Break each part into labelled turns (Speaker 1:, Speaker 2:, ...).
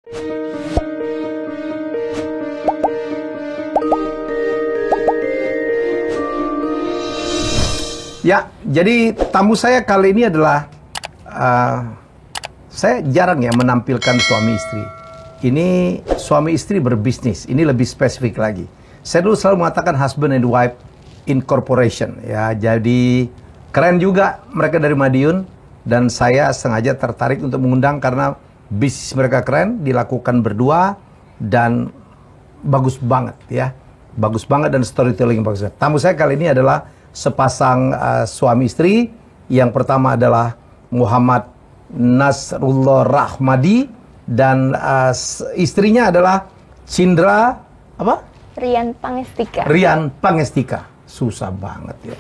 Speaker 1: Ya, jadi tamu saya kali ini adalah saya jarang ya menampilkan suami istri. Ini suami istri berbisnis. Ini lebih spesifik lagi. Saya dulu selalu mengatakan husband and wife incorporation. Ya, jadi keren juga mereka dari Madiun dan saya sengaja tertarik untuk mengundang karena bisnis mereka keren, dilakukan berdua dan bagus banget ya. Bagus banget dan storytelling bagus. Tamu saya kali ini adalah sepasang suami istri. Yang pertama adalah Muhammad Nasrullah Rahmadi dan istrinya adalah Cindra apa?
Speaker 2: Rian Pangestika.
Speaker 1: Rian Pangestika. Susah banget ya.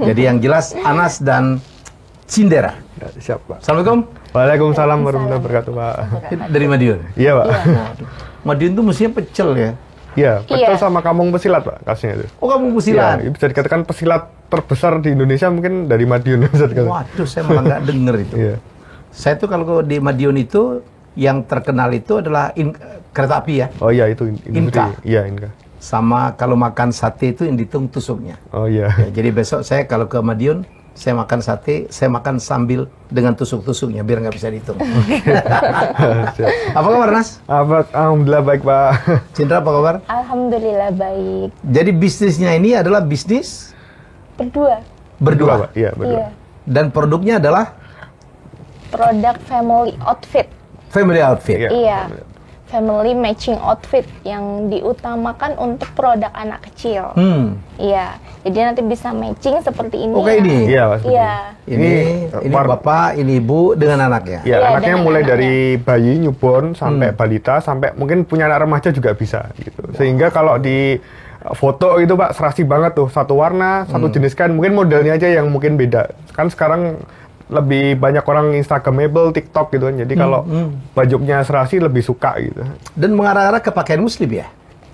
Speaker 1: Jadi yang jelas Anas dan Cindera.
Speaker 3: Ya, siap, Pak.
Speaker 1: Assalamualaikum.
Speaker 3: Waalaikumsalam warahmatullahi wabarakatuh, Pak.
Speaker 1: Dari Madiun.
Speaker 3: Iya, Pak.
Speaker 1: Madiun tuh mestinya pecel ya.
Speaker 3: Iya, pecel
Speaker 2: Iya.
Speaker 3: sama kampung pesilat, Pak, kasihnya itu.
Speaker 1: Oh, kamu pesilat.
Speaker 3: Iya, bisa dikatakan pesilat terbesar di Indonesia mungkin dari Madiun bisa dikatakan.
Speaker 1: Waduh, saya malah nggak denger itu.
Speaker 3: Iya.
Speaker 1: Saya tuh kalau di Madiun itu yang terkenal itu adalah kereta api ya.
Speaker 3: Oh iya, itu industri.
Speaker 1: Inka.
Speaker 3: Iya, Inka.
Speaker 1: Sama kalau makan sate itu yang dihitung tusuknya.
Speaker 3: Oh iya.
Speaker 1: Ya, jadi besok saya kalau ke Madiun, saya makan sate, saya makan sambil dengan tusuk-tusuknya biar nggak bisa dihitung.
Speaker 3: Siap.
Speaker 1: Apa kabar, Nas?
Speaker 3: Alhamdulillah baik, Pak.
Speaker 1: Cindra, apa kabar?
Speaker 2: Alhamdulillah baik.
Speaker 1: Jadi bisnisnya ini adalah bisnis
Speaker 2: Berdua.
Speaker 1: berdua.
Speaker 3: Pak. Iya, berdua.
Speaker 2: Iya.
Speaker 1: Dan produknya adalah
Speaker 2: Produk family outfit.
Speaker 1: family outfit.
Speaker 3: Iya.
Speaker 2: Iya. Family matching outfit yang diutamakan untuk produk anak kecil. Iya. Jadi nanti bisa matching seperti ini.
Speaker 1: Oh, kayak
Speaker 2: ya.
Speaker 1: ini?
Speaker 3: Iya, Pak. seperti
Speaker 2: Iya.
Speaker 1: Ini bapak, ini ibu dengan anaknya.
Speaker 3: Ya,
Speaker 2: Iya,
Speaker 3: anaknya
Speaker 2: dengan
Speaker 3: mulai
Speaker 2: anaknya.
Speaker 3: dari bayi, newborn, sampai balita, sampai mungkin punya anak remaja juga bisa gitu. Sehingga kalau di foto itu, Pak, serasi banget tuh. Satu warna, satu jenis kain, mungkin modelnya aja yang mungkin beda. Kan sekarang lebih banyak orang Instagramable, TikTok gitu kan. Jadi kalau bajunya serasi lebih suka gitu.
Speaker 1: Dan mengarah-arah ke pakaian muslim ya?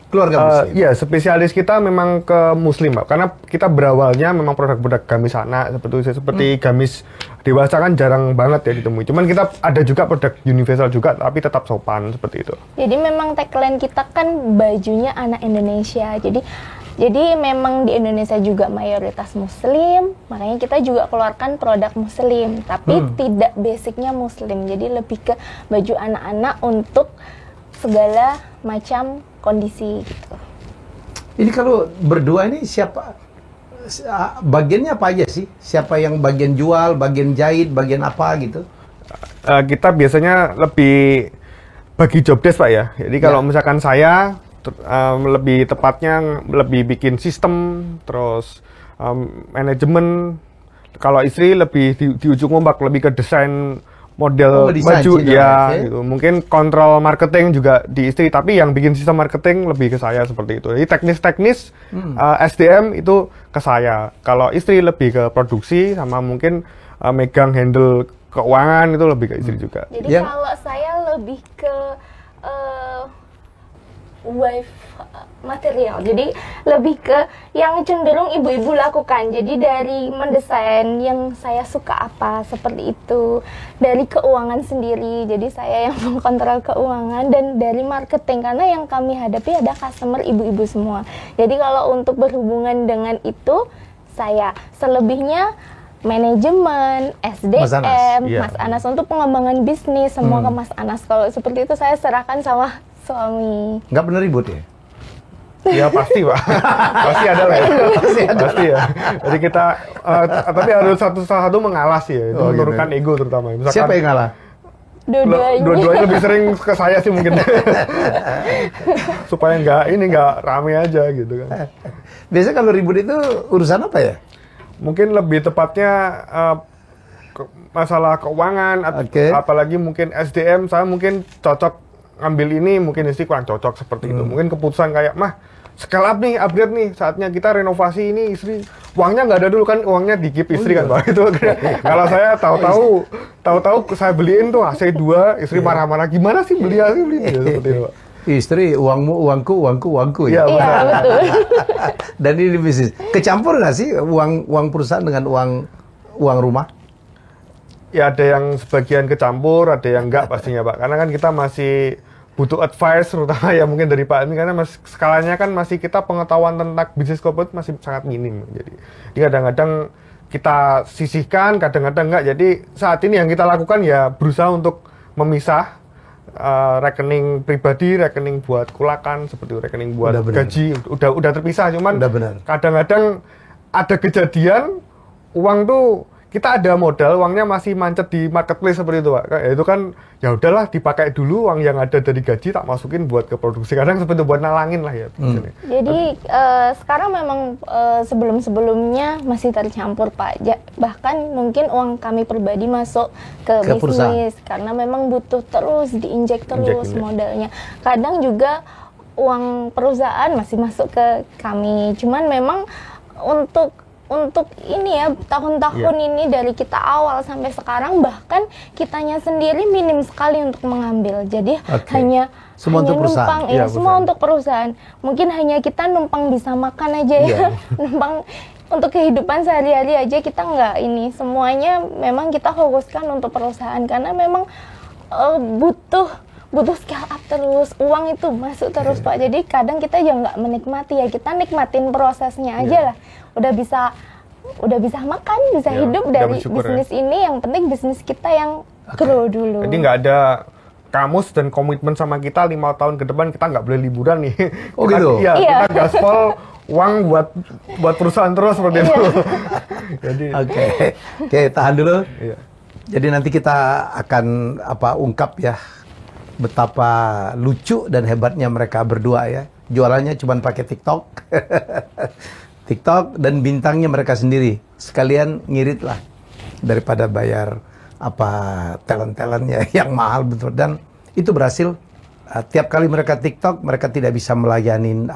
Speaker 1: Keluarga muslim.
Speaker 3: Iya, spesialis kita memang ke muslim, Pak. Karena kita berawalnya memang produk-produk gamis anak seperti gamis dewasa kan jarang banget ya ditemui. Cuman kita ada juga produk universal juga, tapi tetap sopan seperti itu.
Speaker 2: Jadi memang tagline kita kan bajunya anak Indonesia. Jadi memang di Indonesia juga mayoritas muslim, makanya kita juga keluarkan produk muslim, tapi tidak basicnya muslim. Jadi lebih ke baju anak-anak untuk segala macam kondisi gitu.
Speaker 1: Ini kalau berdua ini siapa? Bagiannya apa aja sih? Siapa yang bagian jual, bagian jahit, bagian apa gitu?
Speaker 3: Kita biasanya lebih bagi job desk, Pak ya. Jadi kalau misalkan saya lebih tepatnya lebih bikin sistem, terus manajemen. Kalau istri lebih di ujung ombak, lebih ke desain model baju ya, gitu. Mungkin kontrol marketing juga di istri, tapi yang bikin sistem marketing lebih ke saya seperti itu. Jadi teknis-teknis SDM itu ke saya. Kalau istri lebih ke produksi sama mungkin megang handle keuangan itu lebih ke istri juga.
Speaker 2: Jadi kalau saya lebih ke wife material, jadi lebih ke yang cenderung ibu-ibu lakukan. Jadi dari mendesain yang saya suka apa seperti itu, dari keuangan sendiri, jadi saya yang mengkontrol keuangan, dan dari marketing karena yang kami hadapi ada customer ibu-ibu semua. Jadi kalau untuk berhubungan dengan itu saya, selebihnya manajemen, SDM, Mas Anas untuk pengembangan bisnis semua ke Mas Anas. Kalau seperti itu saya serahkan sama suami.
Speaker 1: Nggak pernah ribut ya?
Speaker 3: Ya pasti, Pak. Pasti ada lah ya. Pasti ya. Jadi kita, tapi harus salah satu mengalah sih ya. Itu menurunkan ego terutama. Misalkan,
Speaker 1: siapa yang ngalah?
Speaker 2: Dua-duanya
Speaker 3: lebih sering ke saya sih mungkin. Supaya nggak rame aja gitu kan.
Speaker 1: Biasanya kalau ribut itu urusan apa ya?
Speaker 3: Mungkin lebih tepatnya masalah keuangan, apalagi mungkin SDM, saya mungkin cocok ngambil ini, mungkin istri kurang cocok seperti itu. Mungkin keputusan kayak, mah scale up nih, upgrade nih, saatnya kita renovasi ini, istri uangnya nggak ada dulu kan, uangnya di keep istri kan, Pak. Itu kalau saya tahu saya beliin tuh AC 2, istri marah-marah, gimana sih beli AC beli seperti itu, Pak.
Speaker 1: Istri, uangmu, uangku ya.
Speaker 2: Iya, betul.
Speaker 1: Dan ini bisnis. Kecampur nggak sih uang perusahaan dengan uang rumah?
Speaker 3: Ya ada yang sebagian kecampur, ada yang enggak pastinya, Pak. Karena kan kita masih butuh advice terutama ya mungkin dari Pak Admin, karena skalanya kan masih kita pengetahuan tentang bisnis corporate masih sangat minim. Jadi kadang-kadang kita sisihkan, kadang-kadang enggak. Jadi saat ini yang kita lakukan ya berusaha untuk memisah rekening pribadi, rekening buat kulakan, seperti rekening buat gaji, udah terpisah. Cuman kadang-kadang ada kejadian uang tuh kita ada modal, uangnya masih mancet di marketplace seperti itu, Pak. Ya, itu kan ya udahlah dipakai dulu uang yang ada dari gaji tak masukin buat ke produksi. Kadang seperti itu buat nalangin lah ya.
Speaker 2: Jadi sekarang memang sebelum-sebelumnya masih tercampur, Pak. Bahkan mungkin uang kami pribadi masuk ke bisnis karena memang butuh terus diinjek terus modalnya. Kadang juga uang perusahaan masih masuk ke kami. Cuman memang untuk ini ya tahun-tahun ini dari kita awal sampai sekarang bahkan kitanya sendiri minim sekali untuk mengambil. Jadi hanya
Speaker 1: untuk
Speaker 2: numpang semua untuk perusahaan. Mungkin hanya kita numpang bisa makan aja ya. Numpang untuk kehidupan sehari-hari aja kita nggak ini. Semuanya memang kita fokuskan untuk perusahaan karena memang butuh scale up terus, uang itu masuk terus Pak. Jadi kadang kita ya nggak menikmati ya, kita nikmatin prosesnya aja lah. Udah bisa makan, bisa hidup dari bisnis ini. Yang penting bisnis kita yang grow dulu.
Speaker 3: Jadi nggak ada kamus dan komitmen sama kita 5 tahun ke depan kita nggak boleh liburan nih.
Speaker 1: Oh gitu?
Speaker 3: Iya, kita gaspol uang buat perusahaan terus seperti itu. Jadi
Speaker 1: Oke, tahan dulu. Jadi nanti kita akan ungkap ya betapa lucu dan hebatnya mereka berdua ya. Jualannya cuma pakai TikTok dan bintangnya mereka sendiri. Sekalian ngirit lah daripada bayar talent-talentnya yang mahal betul. Dan itu berhasil. Tiap kali mereka TikTok, mereka tidak bisa melayani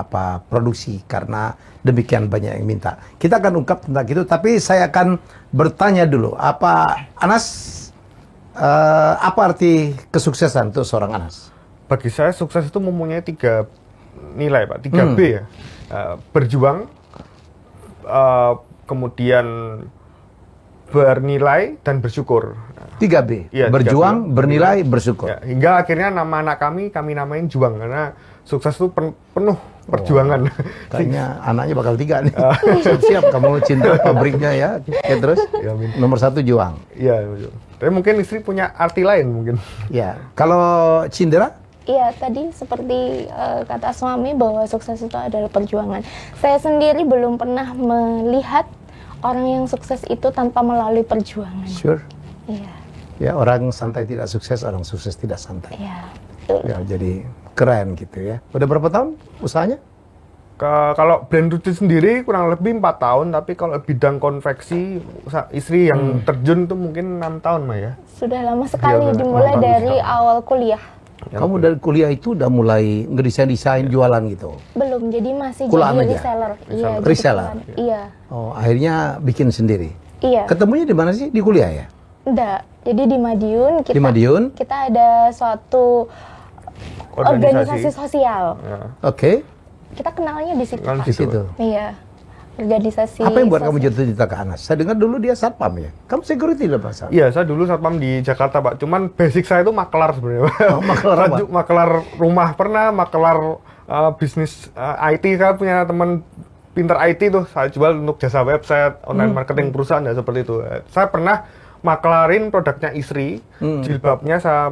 Speaker 1: produksi karena demikian banyak yang minta. Kita akan ungkap tentang itu, tapi saya akan bertanya dulu, Anas, apa arti kesuksesan untuk seorang Anas?
Speaker 3: Bagi saya sukses itu mempunyai 3 nilai, Pak, 3B ya. Berjuang, kemudian bernilai dan bersyukur.
Speaker 1: 3B,
Speaker 3: ya,
Speaker 1: berjuang, 3B. Bernilai, bersyukur.
Speaker 3: Ya, hingga akhirnya nama anak kami namain Juang, karena sukses itu penuh perjuangan.
Speaker 1: Kayaknya anaknya bakal 3 nih. Siap, kamu cinta pabriknya ya. Oke, terus ya, nomor 1 Juang.
Speaker 3: Iya, tapi mungkin istri punya arti lain mungkin.
Speaker 1: Ya, kalau Cindera?
Speaker 2: Iya, tadi seperti kata suami bahwa sukses itu adalah perjuangan. Saya sendiri belum pernah melihat orang yang sukses itu tanpa melalui perjuangan.
Speaker 1: Sure.
Speaker 2: Iya.
Speaker 1: Ya, orang santai tidak sukses, orang sukses tidak santai.
Speaker 2: Iya, betul.
Speaker 1: Ya, jadi keren gitu ya. Udah berapa tahun usahanya?
Speaker 3: Kalau brand Rutin sendiri kurang lebih 4 tahun, tapi kalau bidang konveksi istri yang terjun itu mungkin 6 tahun, Mbak ya.
Speaker 2: Sudah lama sekali, dimulai dari awal kuliah.
Speaker 1: Kamu dari kuliah itu udah mulai ngedesain-desain jualan gitu?
Speaker 2: Belum, jadi masih
Speaker 1: Kulaan
Speaker 2: jadi
Speaker 1: aja?
Speaker 2: reseller. Iya,
Speaker 1: Reseller?
Speaker 2: Iya.
Speaker 1: Oh, akhirnya bikin sendiri?
Speaker 2: Iya.
Speaker 1: Ketemunya di mana sih? Di kuliah ya?
Speaker 2: Enggak, jadi di Madiun.
Speaker 1: Di Madiun?
Speaker 2: Kita ada suatu organisasi sosial.
Speaker 3: Ya.
Speaker 1: Oke.
Speaker 2: Kita kenalnya di situ.
Speaker 1: Di situ?
Speaker 2: Iya. Organisasi
Speaker 1: apa yang buat
Speaker 2: sosial.
Speaker 1: kamu jatuh cinta ke Anas? Saya dengar dulu dia satpam ya? Kamu security lah Pak?
Speaker 3: Iya, saya dulu satpam di Jakarta, Pak. Cuman basic saya itu makelar sebenarnya.
Speaker 1: Oh, makelar apa?
Speaker 3: Makelar rumah pernah, makelar bisnis IT. Saya punya teman pinter IT tuh, saya jual untuk jasa website, online marketing perusahaan ya seperti itu. Saya pernah maklarin produknya istri, jilbabnya saya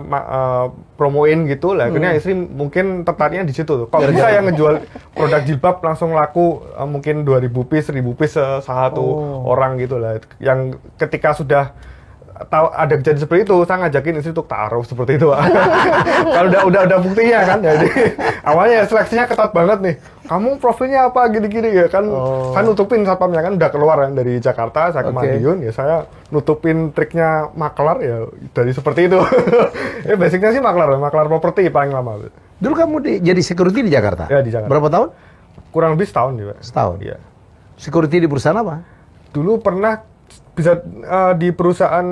Speaker 3: promoin gitu lah. Akhirnya istri mungkin tertariknya di situ tuh. Kok bisa yang ngejual produk jilbab langsung laku mungkin 2.000 piece, 1.000 piece satu orang gitu lah. Yang ketika sudah tahu ada kejadian seperti itu, saya ngajakin istri untuk taruh seperti itu. Kalau udah buktinya kan, jadi awalnya seleksinya ketat banget nih. Kamu profilnya apa gini-gini ya kan? Saya nutupin satpamnya kan udah keluar kan dari Jakarta, saya ke Madiun ya saya nutupin triknya makelar ya dari seperti itu. Basicnya sih makelar properti paling lama.
Speaker 1: Dulu kamu jadi security di Jakarta?
Speaker 3: Ya di Jakarta.
Speaker 1: Berapa tahun?
Speaker 3: Kurang lebih setahun juga.
Speaker 1: Setahun?
Speaker 3: Iya.
Speaker 1: Security di perusahaan apa?
Speaker 3: Dulu pernah bisa di perusahaan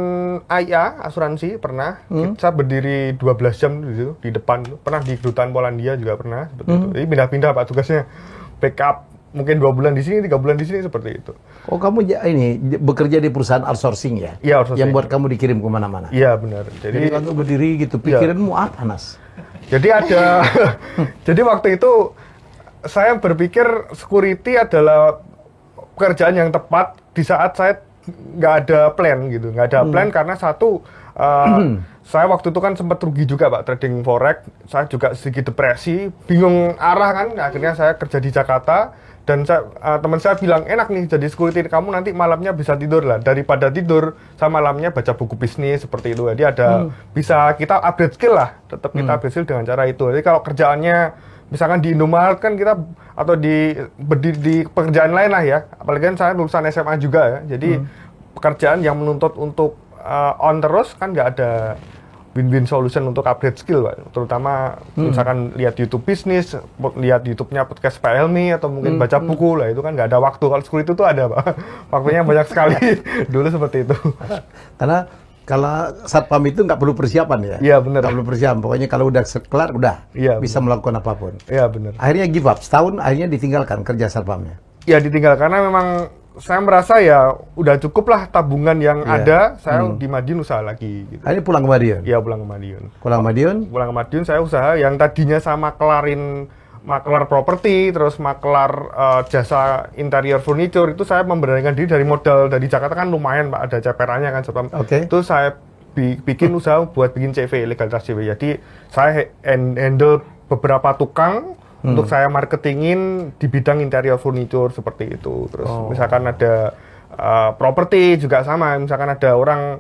Speaker 3: IA asuransi pernah. Saya berdiri 12 jam di situ di depan. Pernah di kedutaan Polandia juga pernah seperti itu. Jadi pindah-pindah Pak tugasnya. Backup mungkin 2 bulan di sini, 3 bulan di sini seperti itu.
Speaker 1: Oh, kamu ini bekerja di perusahaan outsourcing ya?
Speaker 3: Iya, outsourcing.
Speaker 1: Yang buat kamu dikirim kemana-mana?
Speaker 3: Iya, benar.
Speaker 1: Jadi kamu berdiri gitu, pikiranmu apa, Nas?
Speaker 3: Jadi ada, jadi waktu itu saya berpikir security adalah pekerjaan yang tepat di saat saya nggak ada plan gitu, nggak ada plan karena satu, saya waktu itu kan sempat rugi juga Pak trading forex, saya juga sedikit depresi, bingung arah kan, akhirnya saya kerja di Jakarta dan teman saya bilang enak nih jadi security, kamu nanti malamnya bisa tidur lah, daripada tidur saya malamnya baca buku bisnis seperti itu, jadi ada bisa kita upgrade skill lah, tetap kita upgrade skill dengan cara itu. Jadi kalau kerjaannya misalkan di Indomaret kan kita atau di pekerjaan lain lah ya, apalagi kan saya lulusan SMA juga ya, jadi pekerjaan yang menuntut untuk on terus kan nggak ada win-win solution untuk upgrade skill Pak. Terutama misalkan lihat YouTube bisnis, lihat YouTube-nya podcast Pak Helmi atau mungkin baca buku lah, itu kan nggak ada waktu. Kalau security itu ada Pak, waktunya banyak sekali. Dulu seperti itu.
Speaker 1: Karena kalau satpam itu nggak perlu persiapan ya?
Speaker 3: Iya benar.
Speaker 1: Nggak perlu persiapan, pokoknya kalau udah kelar udah bisa
Speaker 3: bener.
Speaker 1: melakukan apapun.
Speaker 3: Iya benar.
Speaker 1: Akhirnya give up, setahun akhirnya ditinggalkan kerja satpamnya.
Speaker 3: Ya ditinggal karena memang saya merasa ya udah cukup lah tabungan yang ada, saya di Madiun usaha lagi. Gitu.
Speaker 1: Akhirnya pulang ke Madiun?
Speaker 3: Iya pulang ke Madiun.
Speaker 1: Pulang ke Madiun?
Speaker 3: Pulang ke Madiun saya usaha yang tadinya saya maklar properti, terus maklar jasa interior furniture, itu saya memberanikan diri dari modal dari Jakarta kan lumayan Pak, ada ceperannya kan sebelum itu saya bikin usaha buat bikin CV, legalitas CV. Jadi saya handle beberapa tukang untuk saya marketingin di bidang interior furniture seperti itu. Terus misalkan ada properti juga sama, misalkan ada orang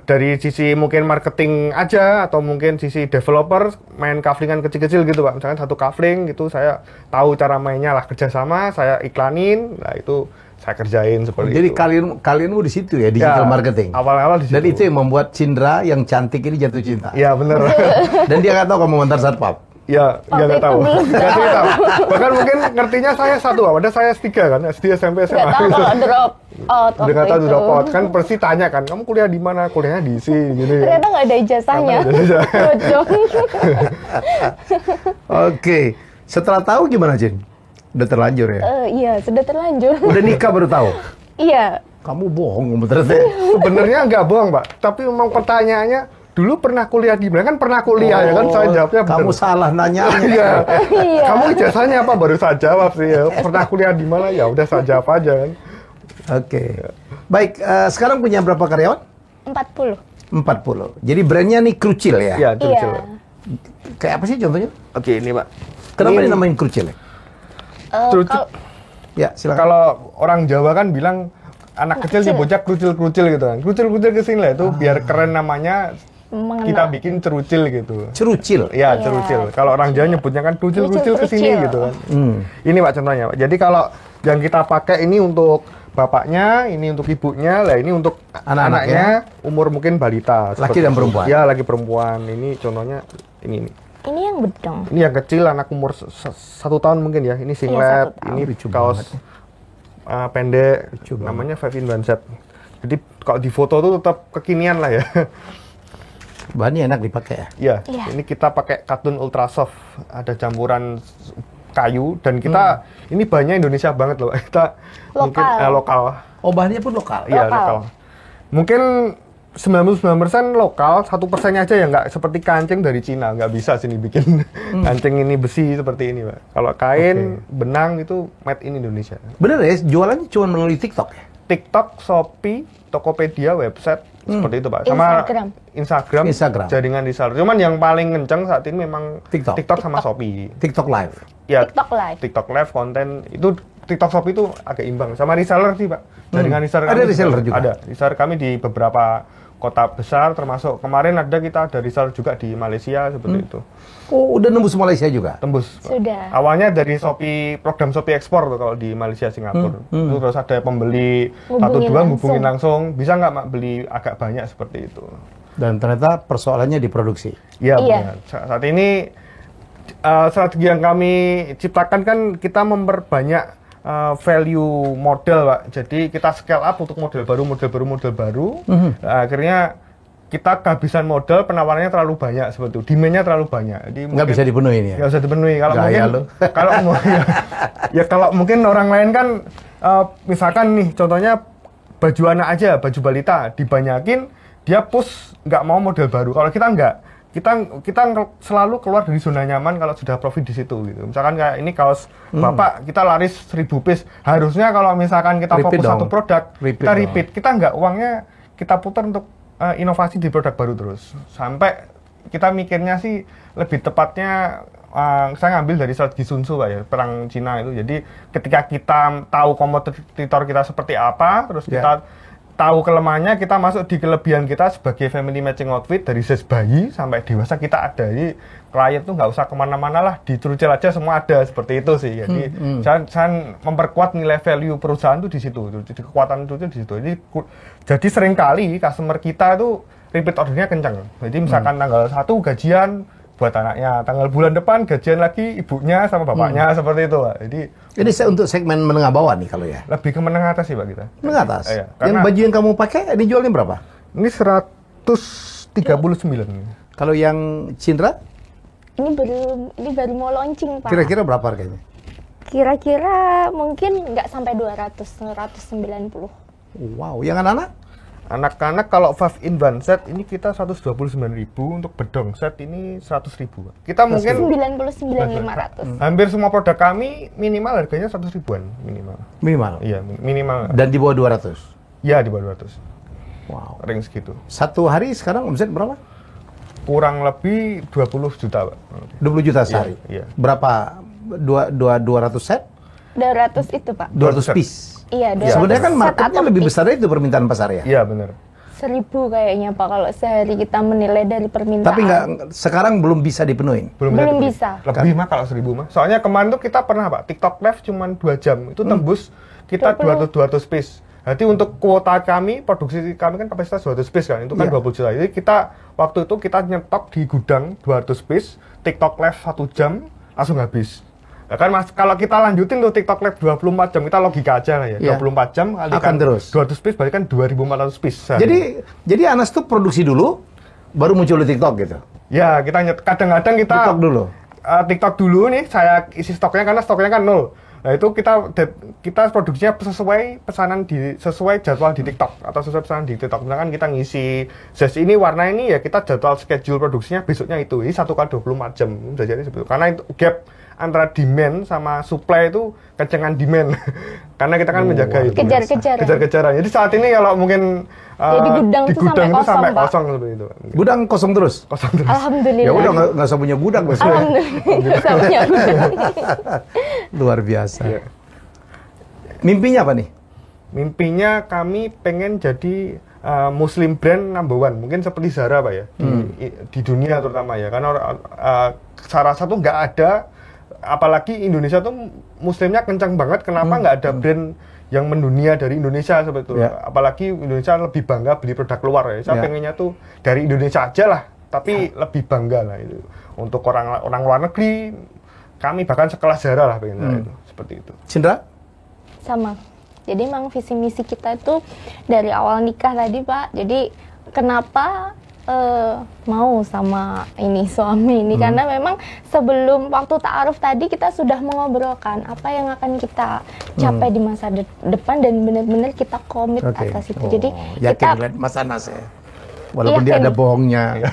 Speaker 3: dari sisi mungkin marketing aja atau mungkin sisi developer main kaflingan kecil-kecil gitu Pak. Misalkan satu kafling gitu saya tahu cara mainnya lah, kerjasama saya iklanin, nah itu saya kerjain seperti
Speaker 1: Jadi
Speaker 3: itu.
Speaker 1: kalian di situ ya, digital marketing.
Speaker 3: Awal-awal di situ.
Speaker 1: Dan itu yang membuat Cindra yang cantik ini jatuh cinta.
Speaker 3: Iya benar.
Speaker 1: Dan dia nggak tahu kamu mantan satpam.
Speaker 3: Ya, dia nggak tahu. Nggak cerita. Bahkan mungkin ngertinya saya satu, ada saya S3 kan, SD, SMP, SMA.
Speaker 2: Nggak tahu kalau drop out
Speaker 3: Udah nggak tahu
Speaker 2: waktu
Speaker 3: drop
Speaker 2: itu.
Speaker 3: out. Kan pasti tanya kan, kamu kuliah di mana? Kuliahnya di sini, gini.
Speaker 2: Ternyata nggak ada ijazahnya.
Speaker 3: Nggak ada ijazah.
Speaker 2: Bocor.
Speaker 1: Oke, setelah tahu gimana Cin? Udah terlanjur ya?
Speaker 2: Iya, sudah terlanjur.
Speaker 1: Udah nikah baru tahu?
Speaker 2: Iya.
Speaker 1: Kamu bohong ternyata.
Speaker 3: Sebenarnya nggak bohong, Pak. Tapi memang pertanyaannya, dulu pernah kuliah di mana? Kan pernah kuliah ya kan? Saya jawabnya benar.
Speaker 1: Kamu salah nanyanya.
Speaker 3: Iya.
Speaker 2: Iya.
Speaker 3: Kamu ijazahnya apa? Baru saya jawab sih. Ya. Pernah kuliah di mana? Ya udah saya jawab aja kan.
Speaker 1: Oke. Baik, sekarang punya berapa karyawan?
Speaker 2: 40.
Speaker 1: 40. Jadi brandnya nih Krucil ya?
Speaker 3: Iya, Krucil.
Speaker 2: Iya.
Speaker 1: Kayak apa sih contohnya?
Speaker 3: Oke, ini Pak.
Speaker 1: Kenapa
Speaker 3: Ini-
Speaker 1: dinamain Krucil?
Speaker 3: Krucil.
Speaker 2: Kalau
Speaker 1: Ya, silakan.
Speaker 3: Kalau orang Jawa kan bilang anak kecil nyebutnya krucil-krucil gitu kan. Krucil-krucil kesini lah itu biar keren namanya.
Speaker 2: mengenal.
Speaker 3: Kita bikin cerucil gitu.
Speaker 1: Cerucil.
Speaker 3: Iya,
Speaker 2: Iya,
Speaker 3: cerucil. Kalau orang Jawa nyebutnya kan krucil-krucil kesini
Speaker 2: Krucil-krucil.
Speaker 3: gitu kan. Ini Pak contohnya Pak. Jadi kalau yang kita pakai ini untuk bapaknya, ini untuk ibunya, lah ini untuk
Speaker 1: Anak-anaknya.
Speaker 3: anak-anaknya umur mungkin balita.
Speaker 1: Laki
Speaker 3: seperti
Speaker 1: dan
Speaker 3: itu.
Speaker 1: perempuan?
Speaker 3: Ya, laki perempuan. Ini contohnya ini.
Speaker 2: ini yang bedong.
Speaker 3: Ini yang kecil, anak umur 1 tahun mungkin ya. Ini singlet,
Speaker 2: 1 tahun.
Speaker 3: ini
Speaker 1: Lucu
Speaker 3: kaos
Speaker 1: banget.
Speaker 3: pendek,
Speaker 1: Lucu banget.
Speaker 3: namanya 5 in 1 set. Jadi kalau di foto tuh tetap kekinian lah ya.
Speaker 1: Bahannya enak dipakai ya?
Speaker 3: Iya,
Speaker 2: Iya.
Speaker 3: ini kita pakai katun ultra soft, ada campuran kayu dan kita ini bahannya Indonesia banget loh. Kita mungkin lokal.
Speaker 1: Oh, bahannya pun lokal?
Speaker 3: Iya,
Speaker 2: Lokal.
Speaker 3: lokal. Mungkin 99% lokal, 1% aja yang nggak seperti kancing dari Cina, nggak bisa sini bikin kancing ini besi seperti ini, Pak. Kalau kain, benang itu made in Indonesia.
Speaker 1: Bener ya, jualannya cuma melalui TikTok ya?
Speaker 3: TikTok, Shopee, Tokopedia, website seperti itu, Pak.
Speaker 2: Instagram.
Speaker 3: Jaringan reseller. Cuman yang paling kenceng saat ini memang
Speaker 1: TikTok.
Speaker 3: sama Shopee.
Speaker 1: TikTok Live.
Speaker 3: Ya,
Speaker 2: TikTok Live.
Speaker 3: TikTok Live konten itu TikTok Shopee itu agak imbang sama reseller sih, Pak. Jaringan reseller
Speaker 1: Ada
Speaker 3: kami
Speaker 1: reseller juga?
Speaker 3: Ada. Reseller kami di beberapa kota besar termasuk kemarin kita ada reseller juga di Malaysia seperti itu.
Speaker 1: Oh, udah nembus Malaysia juga?
Speaker 3: Tembus. Pak.
Speaker 2: Sudah.
Speaker 3: Awalnya dari Shopee, program Shopee Ekspor tuh kalau di Malaysia Singapura. Itu terus ada pembeli
Speaker 2: Hubungin
Speaker 3: 1-2 hubungin langsung. Bisa nggak Mak beli agak banyak seperti itu.
Speaker 1: Dan ternyata persoalannya di produksi.
Speaker 3: Iya,
Speaker 2: Iya.
Speaker 3: benar. Saat ini strategi yang kami ciptakan kan kita memperbanyak value model, Pak. Jadi kita scale up untuk model baru. Nah, akhirnya kita kehabisan modal, penawarannya terlalu banyak seperti itu. Demand-nya terlalu banyak. Jadi
Speaker 1: Nggak bisa dipenuhi ini ya?
Speaker 3: nggak bisa dipenuhi. Kalau
Speaker 1: Gaya
Speaker 3: mungkin,
Speaker 1: lu.
Speaker 3: kalau mungkin orang lain kan, misalkan nih, contohnya baju anak aja, baju balita, dibanyakin, dia push nggak mau model baru. Kalau kita nggak, kita selalu keluar dari zona nyaman kalau sudah profit di situ gitu. Misalkan kayak ini kaos Bapak kita laris 1000 piece. Harusnya kalau misalkan kita
Speaker 1: Repeat
Speaker 3: fokus
Speaker 1: dong.
Speaker 3: satu produk, kita
Speaker 1: Repeat
Speaker 3: repeat. Kita nggak uangnya kita putar untuk inovasi di produk baru terus. Sampai kita mikirnya sih lebih tepatnya saya ngambil dari strategi Sun Tzu Pak ya, perang Cina itu. Jadi ketika kita tahu kompetitor kita seperti apa, terus kita tahu kelemahannya, kita masuk di kelebihan kita sebagai family matching outfit dari size bayi sampai dewasa kita ada. Jadi klien tuh nggak usah kemana-mana lah, di Trucel aja semua ada seperti itu sih. Jadi saya memperkuat nilai value perusahaan tuh di situ. Jadi kekuatan itu di situ. Jadi seringkali customer kita itu repeat ordernya kencang. Jadi misalkan tanggal 1 gajian buat anaknya, tanggal bulan depan gajian lagi ibunya sama bapaknya seperti itu Pak. Jadi
Speaker 1: Ini untuk segmen menengah bawah nih kalau ya.
Speaker 3: lebih ke menengah atas sih Pak kita.
Speaker 1: Menengah atas.
Speaker 3: Iya,
Speaker 1: Yang
Speaker 3: karena
Speaker 1: baju yang kamu pakai ini jualnya berapa?
Speaker 3: ini 139.
Speaker 1: Kalau yang Cindra
Speaker 2: Ini baru mau launching, Pak.
Speaker 1: kira-kira berapa harganya?
Speaker 2: Kira-kira mungkin nggak sampai 200, 190.
Speaker 1: Wow, yang anak-anak?
Speaker 3: Anak-anak kalau 5 in 1 set ini kita 129.000, untuk bedong set ini 100.000. Kita mungkin
Speaker 2: 99.500.
Speaker 3: hampir semua produk kami minimal harganya 100 ribuan minimal.
Speaker 1: Minimal.
Speaker 3: Iya, minimal.
Speaker 1: Dan di bawah 200.
Speaker 3: Ya di bawah 200.
Speaker 1: Wow.
Speaker 3: Ring segitu.
Speaker 1: Satu hari sekarang omset berapa?
Speaker 3: Kurang lebih 20 juta, Pak.
Speaker 1: 20 juta sehari.
Speaker 3: Iya.
Speaker 1: Berapa? 200 set?
Speaker 2: 200 itu, Pak.
Speaker 1: 200
Speaker 3: set.
Speaker 1: piece.
Speaker 2: Iya, 200
Speaker 1: Sebenarnya kan
Speaker 2: set
Speaker 1: marketnya
Speaker 2: atau
Speaker 1: lebih
Speaker 2: piece.
Speaker 1: besar dari itu permintaan pasar ya.
Speaker 3: Iya, benar.
Speaker 2: 1000 kayaknya, Pak, kalau sehari kita menilai dari permintaan.
Speaker 1: Tapi sekarang belum bisa dipenuhin.
Speaker 2: Belum bisa.
Speaker 3: Lebih mah kalau 1000 mah. Soalnya kemarin tuh kita pernah Pak, TikTok Live cuma 2 jam. Itu tembus kita 200 piece. Jadi untuk kuota kami, produksi kami kan kapasitas 200 piece kan. Itu kan
Speaker 1: Iya.
Speaker 3: 20 juta. Jadi kita waktu itu kita nyetok di gudang 200 piece, TikTok Live 1 jam langsung habis. Ya kan Mas, kalau kita lanjutin tuh TikTok Live 24 jam, kita logika aja lah ya.
Speaker 1: Iya.
Speaker 3: 24 jam kali
Speaker 1: Akan terus.
Speaker 3: 200 piece berarti kan 2.400 piece. sehari.
Speaker 1: Jadi Anas tuh produksi dulu, baru muncul di TikTok gitu.
Speaker 3: Ya, kadang-kadang kita
Speaker 1: TikTok dulu.
Speaker 3: TikTok dulu nih, saya isi stoknya karena stoknya kan 0. Nah, itu kita produksinya sesuai jadwal di TikTok atau sesuai pesanan di TikTok. Misalkan kita ngisi size ini, warna ini, ya kita jadwal schedule produksinya besoknya itu. Ini 1x24 jam. Bisa jadi seperti itu. Karena itu gap antara demand sama supply itu kencengan demand. Karena kita kan menjaga itu. Kejar-kejaran. Jadi saat ini kalau mungkin
Speaker 2: Jadi gudang
Speaker 3: di
Speaker 2: tuh
Speaker 3: gudang itu sampai
Speaker 2: Pak.
Speaker 3: kosong seperti itu.
Speaker 1: Gudang kosong terus.
Speaker 3: Kosong terus.
Speaker 2: Alhamdulillah.
Speaker 1: Ya udah nggak usah punya gudang besok.
Speaker 2: Alhamdulillah. Nggak punya gudang.
Speaker 1: Luar biasa.
Speaker 3: Iya.
Speaker 1: Mimpinya apa nih?
Speaker 3: Mimpinya kami pengen jadi Muslim brand number one, mungkin seperti Zara Pak ya, di dunia terutama ya, karena saya rasa tuh nggak ada, apalagi Indonesia tuh Muslimnya kencang banget, kenapa nggak ada brand yang mendunia dari Indonesia seperti itu, apalagi Indonesia lebih bangga beli produk luar ya, saya pengennya tuh dari Indonesia aja lah, tapi lebih bangga lah itu, untuk orang luar negeri, kami bahkan sekelas Zara lah pengen itu, seperti itu.
Speaker 1: Cindra?
Speaker 2: Sama. Jadi memang visi misi kita itu dari awal nikah tadi Pak. Jadi kenapa mau sama ini suami ini karena memang sebelum waktu ta'aruf tadi kita sudah mengobrolkan apa yang akan kita capai di masa depan dan benar-benar kita komit atas itu. Jadi
Speaker 1: yakin
Speaker 2: kita
Speaker 1: lihat Mas Anas ya. Walaupun dia ada bohongnya,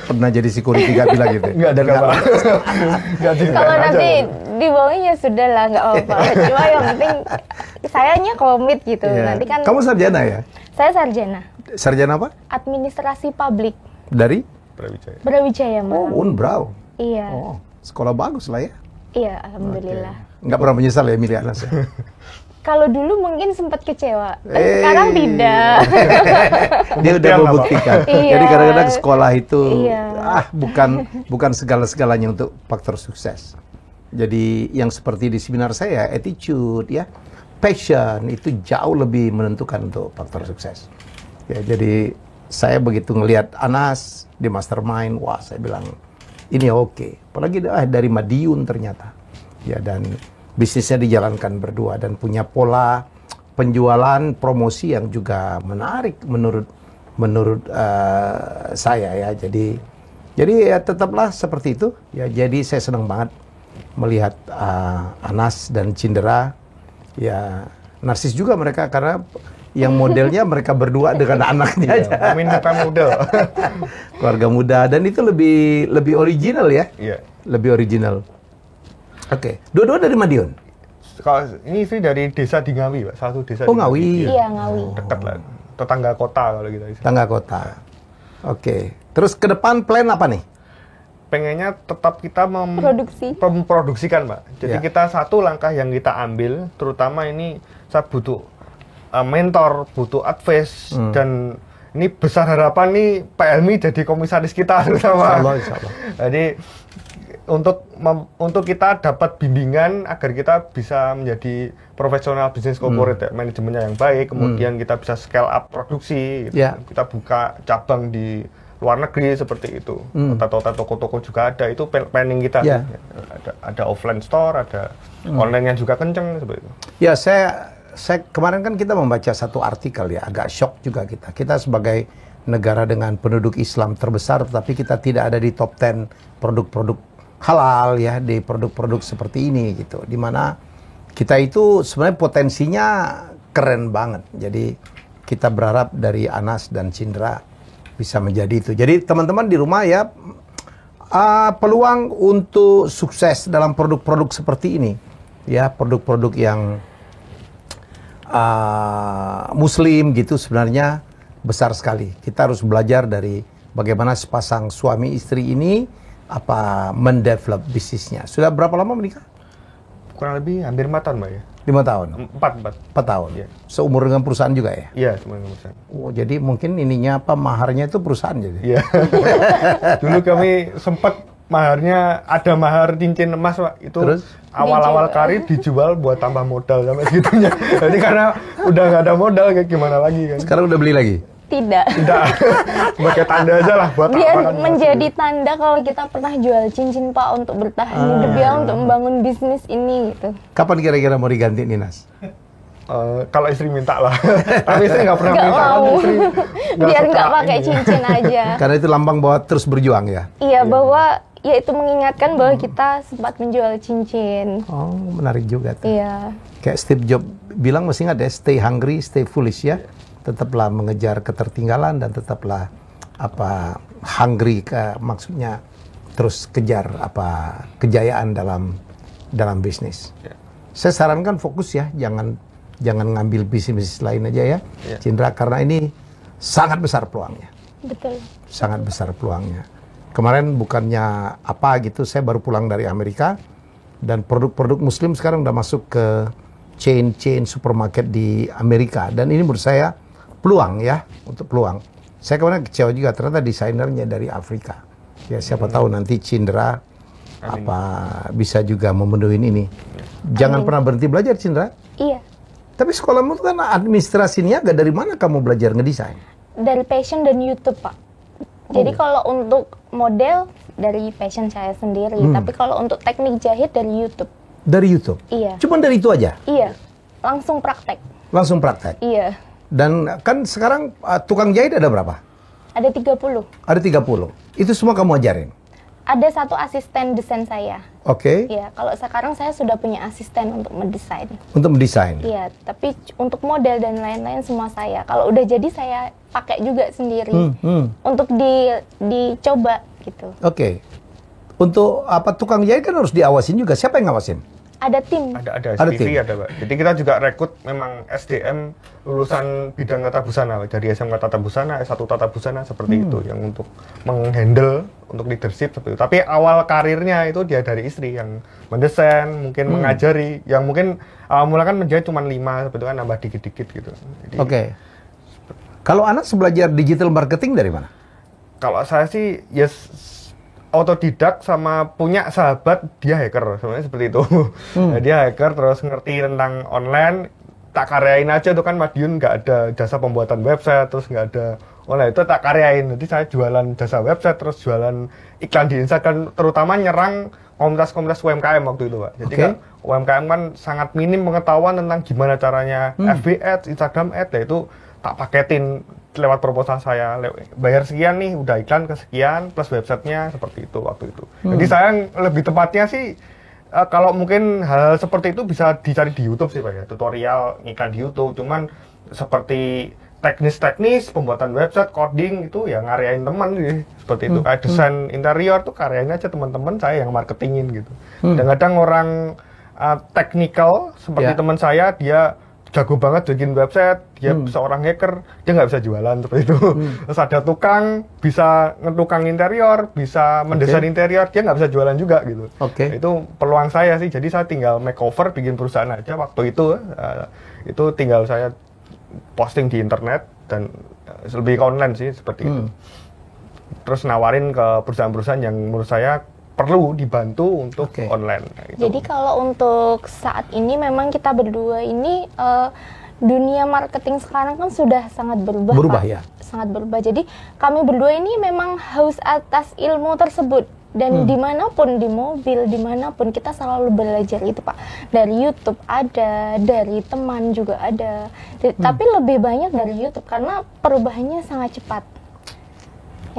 Speaker 1: pernah jadi security guard bilang gitu.
Speaker 3: Enggak ada Pak.
Speaker 2: kalau nanti dibohongin ya sudah lah, nggak apa-apa. Cuma yang penting sayanya komit gitu. Nanti kan
Speaker 1: Kamu sarjana ya?
Speaker 2: saya sarjana.
Speaker 1: Sarjana apa?
Speaker 2: Administrasi publik.
Speaker 1: Dari?
Speaker 2: Brawijaya, Mas.
Speaker 1: Oh, Unbrau.
Speaker 2: Iya.
Speaker 1: Oh, sekolah bagus lah ya.
Speaker 2: Iya, alhamdulillah.
Speaker 1: Nggak pernah menyesal ya milih Anas ya?
Speaker 2: Kalau dulu mungkin sempat kecewa, tapi sekarang tidak.
Speaker 1: Dia udah membuktikan.
Speaker 2: Iya.
Speaker 1: Jadi kadang-kadang sekolah itu
Speaker 2: Iya.
Speaker 1: bukan segala-segalanya untuk faktor sukses. Jadi yang seperti di seminar saya, attitude ya, passion itu jauh lebih menentukan untuk faktor sukses. Ya, jadi saya begitu ngelihat Anas di mastermind, wah saya bilang ini oke. Apalagi dari Madiun ternyata. Ya, dan bisnisnya dijalankan berdua dan punya pola penjualan promosi yang juga menarik menurut saya ya. Jadi ya tetaplah seperti itu ya. Jadi saya senang banget melihat Anas dan Cindra ya, narsis juga mereka karena Yang modelnya mereka berdua dengan anaknya aja.
Speaker 3: Kami bukan model.
Speaker 1: Keluarga muda, dan itu lebih original ya.
Speaker 3: Iya.
Speaker 1: Lebih original. Oke. Dua-dua dari Madiun.
Speaker 3: Kalau ini istri dari desa di Ngawi, Pak. Satu desa
Speaker 1: Oh,
Speaker 3: di
Speaker 1: Ngawi.
Speaker 2: Iya, Ngawi.
Speaker 3: Dekat lah. Tetangga kota kalau kita istilah.
Speaker 1: Tangga kota. Oke. Terus ke depan plan apa nih?
Speaker 3: Pengennya tetap kita
Speaker 2: Produksi.
Speaker 3: memproduksikan, Pak. Jadi
Speaker 1: Ya.
Speaker 3: kita satu langkah yang kita ambil, terutama ini saya butuh mentor, butuh advice, dan ini besar harapan nih Pak Helmi jadi komisaris kita terutama.
Speaker 1: Insya Allah.
Speaker 3: Jadi untuk kita dapat bimbingan agar kita bisa menjadi profesional bisnis corporate, ya, manajemennya yang baik, kemudian kita bisa scale up produksi, gitu.
Speaker 1: Ya.
Speaker 3: Kita buka cabang di luar negeri seperti itu. Toko-toko juga ada, itu planning kita.
Speaker 1: Ya.
Speaker 3: Ada offline store, ada online yang juga kenceng seperti itu.
Speaker 1: Ya, saya kemarin kan kita membaca satu artikel ya, agak shock juga kita. Kita sebagai negara dengan penduduk Islam terbesar, tetapi kita tidak ada di top 10 produk-produk halal ya, di produk-produk seperti ini gitu. Dimana kita itu sebenarnya potensinya keren banget. Jadi kita berharap dari Anas dan Cindra bisa menjadi itu. Jadi teman-teman di rumah ya, peluang untuk sukses dalam produk-produk seperti ini ya, produk-produk yang Muslim gitu sebenarnya besar sekali. Kita harus belajar dari bagaimana sepasang suami istri ini mendevelop bisnisnya. Sudah berapa lama menikah?
Speaker 3: Kurang lebih hampir 4 tahun, Mbak ya.
Speaker 1: 5 tahun.
Speaker 3: 4
Speaker 1: tahun.
Speaker 3: Iya.
Speaker 1: Seumur dengan perusahaan juga ya?
Speaker 3: Iya, cuma perusahaan.
Speaker 1: Oh, jadi mungkin ininya maharnya itu perusahaan jadi.
Speaker 3: Iya. Dulu kami sempat maharnya ada mahar cincin emas, Pak. Itu
Speaker 1: Terus?
Speaker 3: awal-awal karir dijual buat tambah modal sampai segitunya. Jadi karena udah nggak ada modal, kayak gimana lagi kan?
Speaker 1: Sekarang udah beli lagi?
Speaker 2: Tidak.
Speaker 3: Tidak. Sebagai tanda aja lah buat
Speaker 2: Biar
Speaker 3: apa kan.
Speaker 2: menjadi tanda kalau kita pernah jual cincin, Pak, untuk bertahan hidup ya, untuk membangun bisnis ini gitu.
Speaker 1: Kapan kira-kira mau diganti Ninas?
Speaker 3: Kalau istri minta lah. Tapi istri nggak pernah
Speaker 2: Nggak
Speaker 3: minta.
Speaker 2: mau.
Speaker 3: Kan, istri
Speaker 2: Biar
Speaker 3: suka
Speaker 2: nggak pakai
Speaker 3: ini.
Speaker 2: cincin aja.
Speaker 1: Karena itu lambang bahwa terus berjuang ya?
Speaker 2: Iya, bahwa ya itu mengingatkan bahwa kita sempat menjual cincin.
Speaker 1: Oh, menarik juga tuh.
Speaker 2: Iya.
Speaker 1: Kayak Steve Jobs bilang, masih ingat ya, stay hungry, stay foolish ya. Tetaplah mengejar ketertinggalan dan tetaplah hungry, maksudnya terus kejar kejayaan dalam bisnis.
Speaker 3: Ya.
Speaker 1: Saya sarankan fokus ya, jangan ngambil bisnis lain aja ya,
Speaker 3: Ya.
Speaker 1: Cindra, karena ini sangat besar peluangnya.
Speaker 2: Betul.
Speaker 1: Sangat besar peluangnya. Kemarin bukannya gitu, saya baru pulang dari Amerika dan produk-produk Muslim sekarang udah masuk ke chain supermarket di Amerika, dan ini menurut saya peluang ya, untuk peluang. Saya kemarin kecewa juga, ternyata desainernya dari Afrika. Ya siapa tahu nanti Cindra bisa juga memenuhi ini. Jangan pernah berhenti belajar, Cindra.
Speaker 2: Iya.
Speaker 1: Tapi sekolahmu kan administrasi niaga, dari mana kamu belajar ngedesain?
Speaker 2: Dari passion dan YouTube, Pak. Jadi kalau untuk model dari passion saya sendiri, tapi kalau untuk teknik jahit dari YouTube.
Speaker 1: Dari YouTube?
Speaker 2: Iya.
Speaker 1: Cuman dari itu aja?
Speaker 2: Iya. Langsung praktek.
Speaker 1: Langsung praktek?
Speaker 2: Iya.
Speaker 1: Dan kan sekarang tukang jahit ada berapa?
Speaker 2: Ada 30.
Speaker 1: Ada 30. Itu semua kamu ajarin?
Speaker 2: Ada satu asisten desain saya.
Speaker 1: Oke.
Speaker 2: Iya, kalau sekarang saya sudah punya asisten untuk mendesain.
Speaker 1: Untuk mendesain?
Speaker 2: Iya, tapi untuk model dan lain-lain semua saya. Kalau udah jadi saya pakai juga sendiri. Untuk dicoba gitu.
Speaker 1: Oke. Untuk tukang jahit kan harus diawasin juga. Siapa yang ngawasin?
Speaker 2: Ada tim.
Speaker 3: Ada
Speaker 1: Ada
Speaker 3: SPV,
Speaker 1: tim.
Speaker 3: ada, Pak. Jadi kita juga rekrut memang SDM lulusan bidang tata busana, Pak. Dari SMK Tata Busana, S1 Tata Busana seperti itu, yang untuk menghandle, untuk leadership seperti itu. Tapi awal karirnya itu dia dari istri yang mendesain, mungkin mengajari, yang mungkin mula kan menjahit cuma 5 seperti itu kan, nambah dikit-dikit gitu. Jadi,
Speaker 1: Oke. Kalau anak belajar digital marketing dari mana?
Speaker 3: kalau saya sih otodidak sama punya sahabat dia hacker, sebenarnya seperti itu. Nah, dia hacker terus ngerti tentang online, tak karyain aja tuh kan Madiun nggak ada jasa pembuatan website, terus nggak ada online, itu tak karyain. Jadi saya jualan jasa website, terus jualan iklan di Instagram, terutama nyerang komunitas-komunitas UMKM waktu itu, Pak. Jadi kan UMKM kan sangat minim pengetahuan tentang gimana caranya FB Ads, Instagram Ads, ya itu tak paketin lewat proposal saya, bayar sekian nih, udah iklan ke sekian, plus websitenya, seperti itu waktu itu. Jadi saya lebih tepatnya sih Kalau mungkin hal seperti itu bisa dicari di YouTube sih Pak ya, tutorial iklan di YouTube. Cuman seperti teknis-teknis pembuatan website, coding itu ya ngaryain teman sih. Seperti itu. Kayak desain interior tuh karyain aja teman-teman saya yang marketingin gitu. Dan kadang orang technical seperti teman saya, dia jago banget bikin website, dia seorang hacker, dia nggak bisa jualan seperti itu. Terus ada tukang, bisa ngetukang interior, bisa mendesain interior, dia nggak bisa jualan juga gitu. Itu peluang saya sih, jadi saya tinggal makeover, bikin perusahaan aja waktu itu tinggal saya posting di internet dan lebih ke online sih seperti itu. Terus nawarin ke perusahaan-perusahaan yang menurut saya perlu dibantu untuk online. Gitu.
Speaker 2: Jadi kalau untuk saat ini memang kita berdua ini dunia marketing sekarang kan sudah sangat berubah.
Speaker 1: Berubah
Speaker 2: Pak.
Speaker 1: ya.
Speaker 2: Sangat berubah. Jadi kami berdua ini memang haus atas ilmu tersebut dan dimanapun di mobil, dimanapun kita selalu belajar itu Pak. Dari YouTube ada, dari teman juga ada. Tapi lebih banyak dari YouTube karena perubahannya sangat cepat.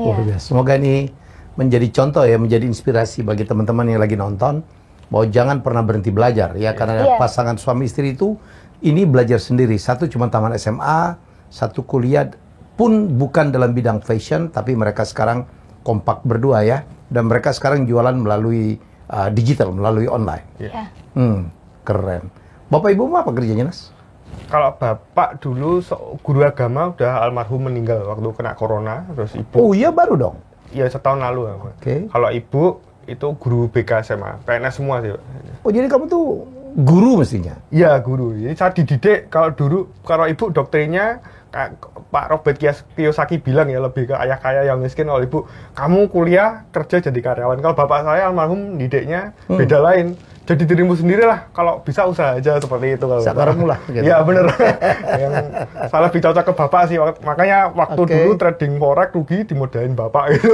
Speaker 1: Luar biasa. Semoga ini menjadi contoh ya, menjadi inspirasi bagi teman-teman yang lagi nonton bahwa jangan pernah berhenti belajar ya, karena pasangan suami istri itu ini belajar sendiri. Satu cuma taman SMA, satu kuliah pun bukan dalam bidang fashion, tapi mereka sekarang kompak berdua ya, dan mereka sekarang jualan melalui digital, melalui online. Keren. Bapak Ibu apa kerjanya, Nas?
Speaker 3: Kalau bapak dulu guru agama udah almarhum meninggal waktu kena corona, terus ibu.
Speaker 1: Oh iya, baru dong.
Speaker 3: Iya, setahun lalu. Kalau ibu itu guru BK SMA, PNS semua sih.
Speaker 1: Oh, jadi kamu tuh guru mestinya?
Speaker 3: Iya, guru. Jadi saya dididik, kalau ibu doktrinnya Pak Robert Kiyosaki bilang ya, lebih ke ayah kaya yang miskin. Kalau ibu, kamu kuliah kerja jadi karyawan. Kalau bapak saya almarhum didiknya beda lain. Jadi dirimu sendiri lah, kalau bisa usaha aja seperti itu.
Speaker 1: Sakarmu lah. Gitu.
Speaker 3: Iya bener. Yang salah lebih cocok ke bapak sih. Makanya waktu dulu trading forex rugi dimodalin bapak itu.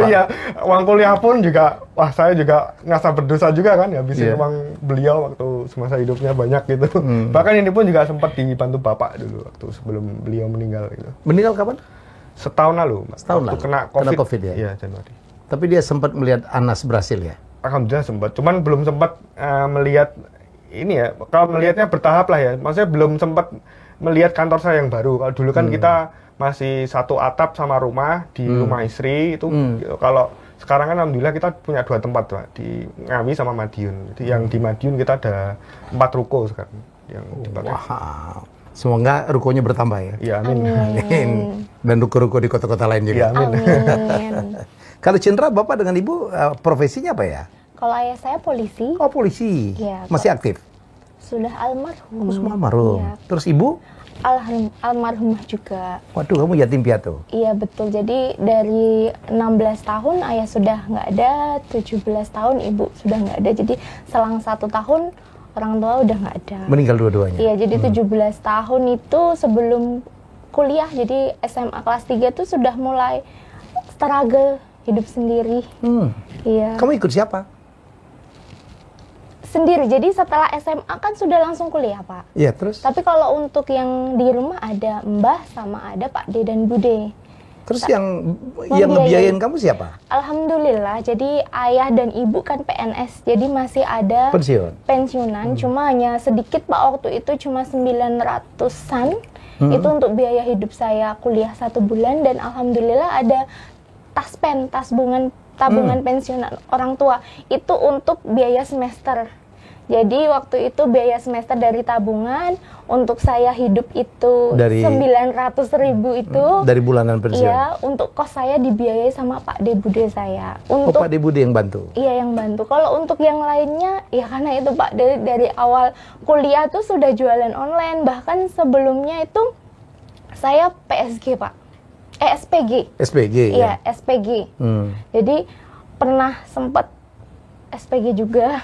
Speaker 3: Iya, uang kuliah pun juga, saya juga ngerasa berdosa juga kan, habisin uang beliau waktu semasa hidupnya banyak gitu. Bahkan ini pun juga sempat dibantu bapak dulu waktu sebelum beliau meninggal gitu.
Speaker 1: Meninggal kapan?
Speaker 3: Setahun lalu.
Speaker 1: Setahun lalu.
Speaker 3: Kena COVID ya. Iya, Januari.
Speaker 1: Tapi dia sempat melihat Anas berhasil ya?
Speaker 3: Alhamdulillah sempat, cuman belum sempat melihat ini ya. Kalau melihatnya bertahap lah ya. Maksudnya belum sempat melihat kantor saya yang baru. Kalau dulu kan kita masih satu atap sama rumah di rumah istri itu. Kalau sekarang kan alhamdulillah kita punya 2 tempat Pak, di Ngawi sama Madiun. Jadi yang di Madiun kita ada 4 ruko sekarang yang dipakai.
Speaker 1: Wow. Semoga rukonya bertambah ya.
Speaker 3: Iya, amin.
Speaker 1: Amin. Dan ruko-ruko di kota-kota lain juga.
Speaker 3: Iya, amin.
Speaker 1: Kalau Cendra, Bapak dengan Ibu profesinya apa ya?
Speaker 2: Kalau ayah saya polisi.
Speaker 1: Oh, polisi.
Speaker 2: Ya,
Speaker 1: masih aktif?
Speaker 2: Sudah almarhum.
Speaker 1: Oh, semua almarhum.
Speaker 2: Ya.
Speaker 1: Terus Ibu?
Speaker 2: Almarhumah juga.
Speaker 1: Waduh, kamu yatim piatu?
Speaker 2: Iya, betul. Jadi dari 16 tahun ayah sudah nggak ada, 17 tahun ibu sudah nggak ada. Jadi selang 1 tahun orang tua udah nggak ada.
Speaker 1: Meninggal dua-duanya?
Speaker 2: Iya, jadi 17 tahun itu sebelum kuliah, jadi SMA kelas 3 tuh sudah mulai struggle hidup sendiri. Iya.
Speaker 1: Kamu ikut siapa?
Speaker 2: Sendiri. Jadi setelah SMA kan sudah langsung kuliah, Pak.
Speaker 1: Iya, terus?
Speaker 2: Tapi kalau untuk yang di rumah ada Mbah sama ada Pak D dan Bude.
Speaker 1: Terus yang ngebiayain kamu siapa?
Speaker 2: Alhamdulillah. Jadi ayah dan ibu kan PNS. Jadi masih ada pensiunan. Cuma hanya sedikit Pak, waktu itu cuma 900-an. Itu untuk biaya hidup saya kuliah 1 bulan. Dan alhamdulillah ada tabungan pensiunan orang tua. Itu untuk biaya semester. Jadi waktu itu biaya semester dari tabungan untuk saya hidup itu dari 900.000 itu
Speaker 1: dari bulanan pensiun.
Speaker 2: Iya, untuk kos saya dibiayai sama Pak De Bude saya. Untuk
Speaker 1: Pak De Bude yang bantu.
Speaker 2: Iya, yang bantu. Kalau untuk yang lainnya ya karena itu Pak De dari awal kuliah tuh sudah jualan online, bahkan sebelumnya itu saya PSG, Pak. SPG.
Speaker 1: SPG.
Speaker 2: Iya, ya. SPG. Jadi pernah sempat SPG juga.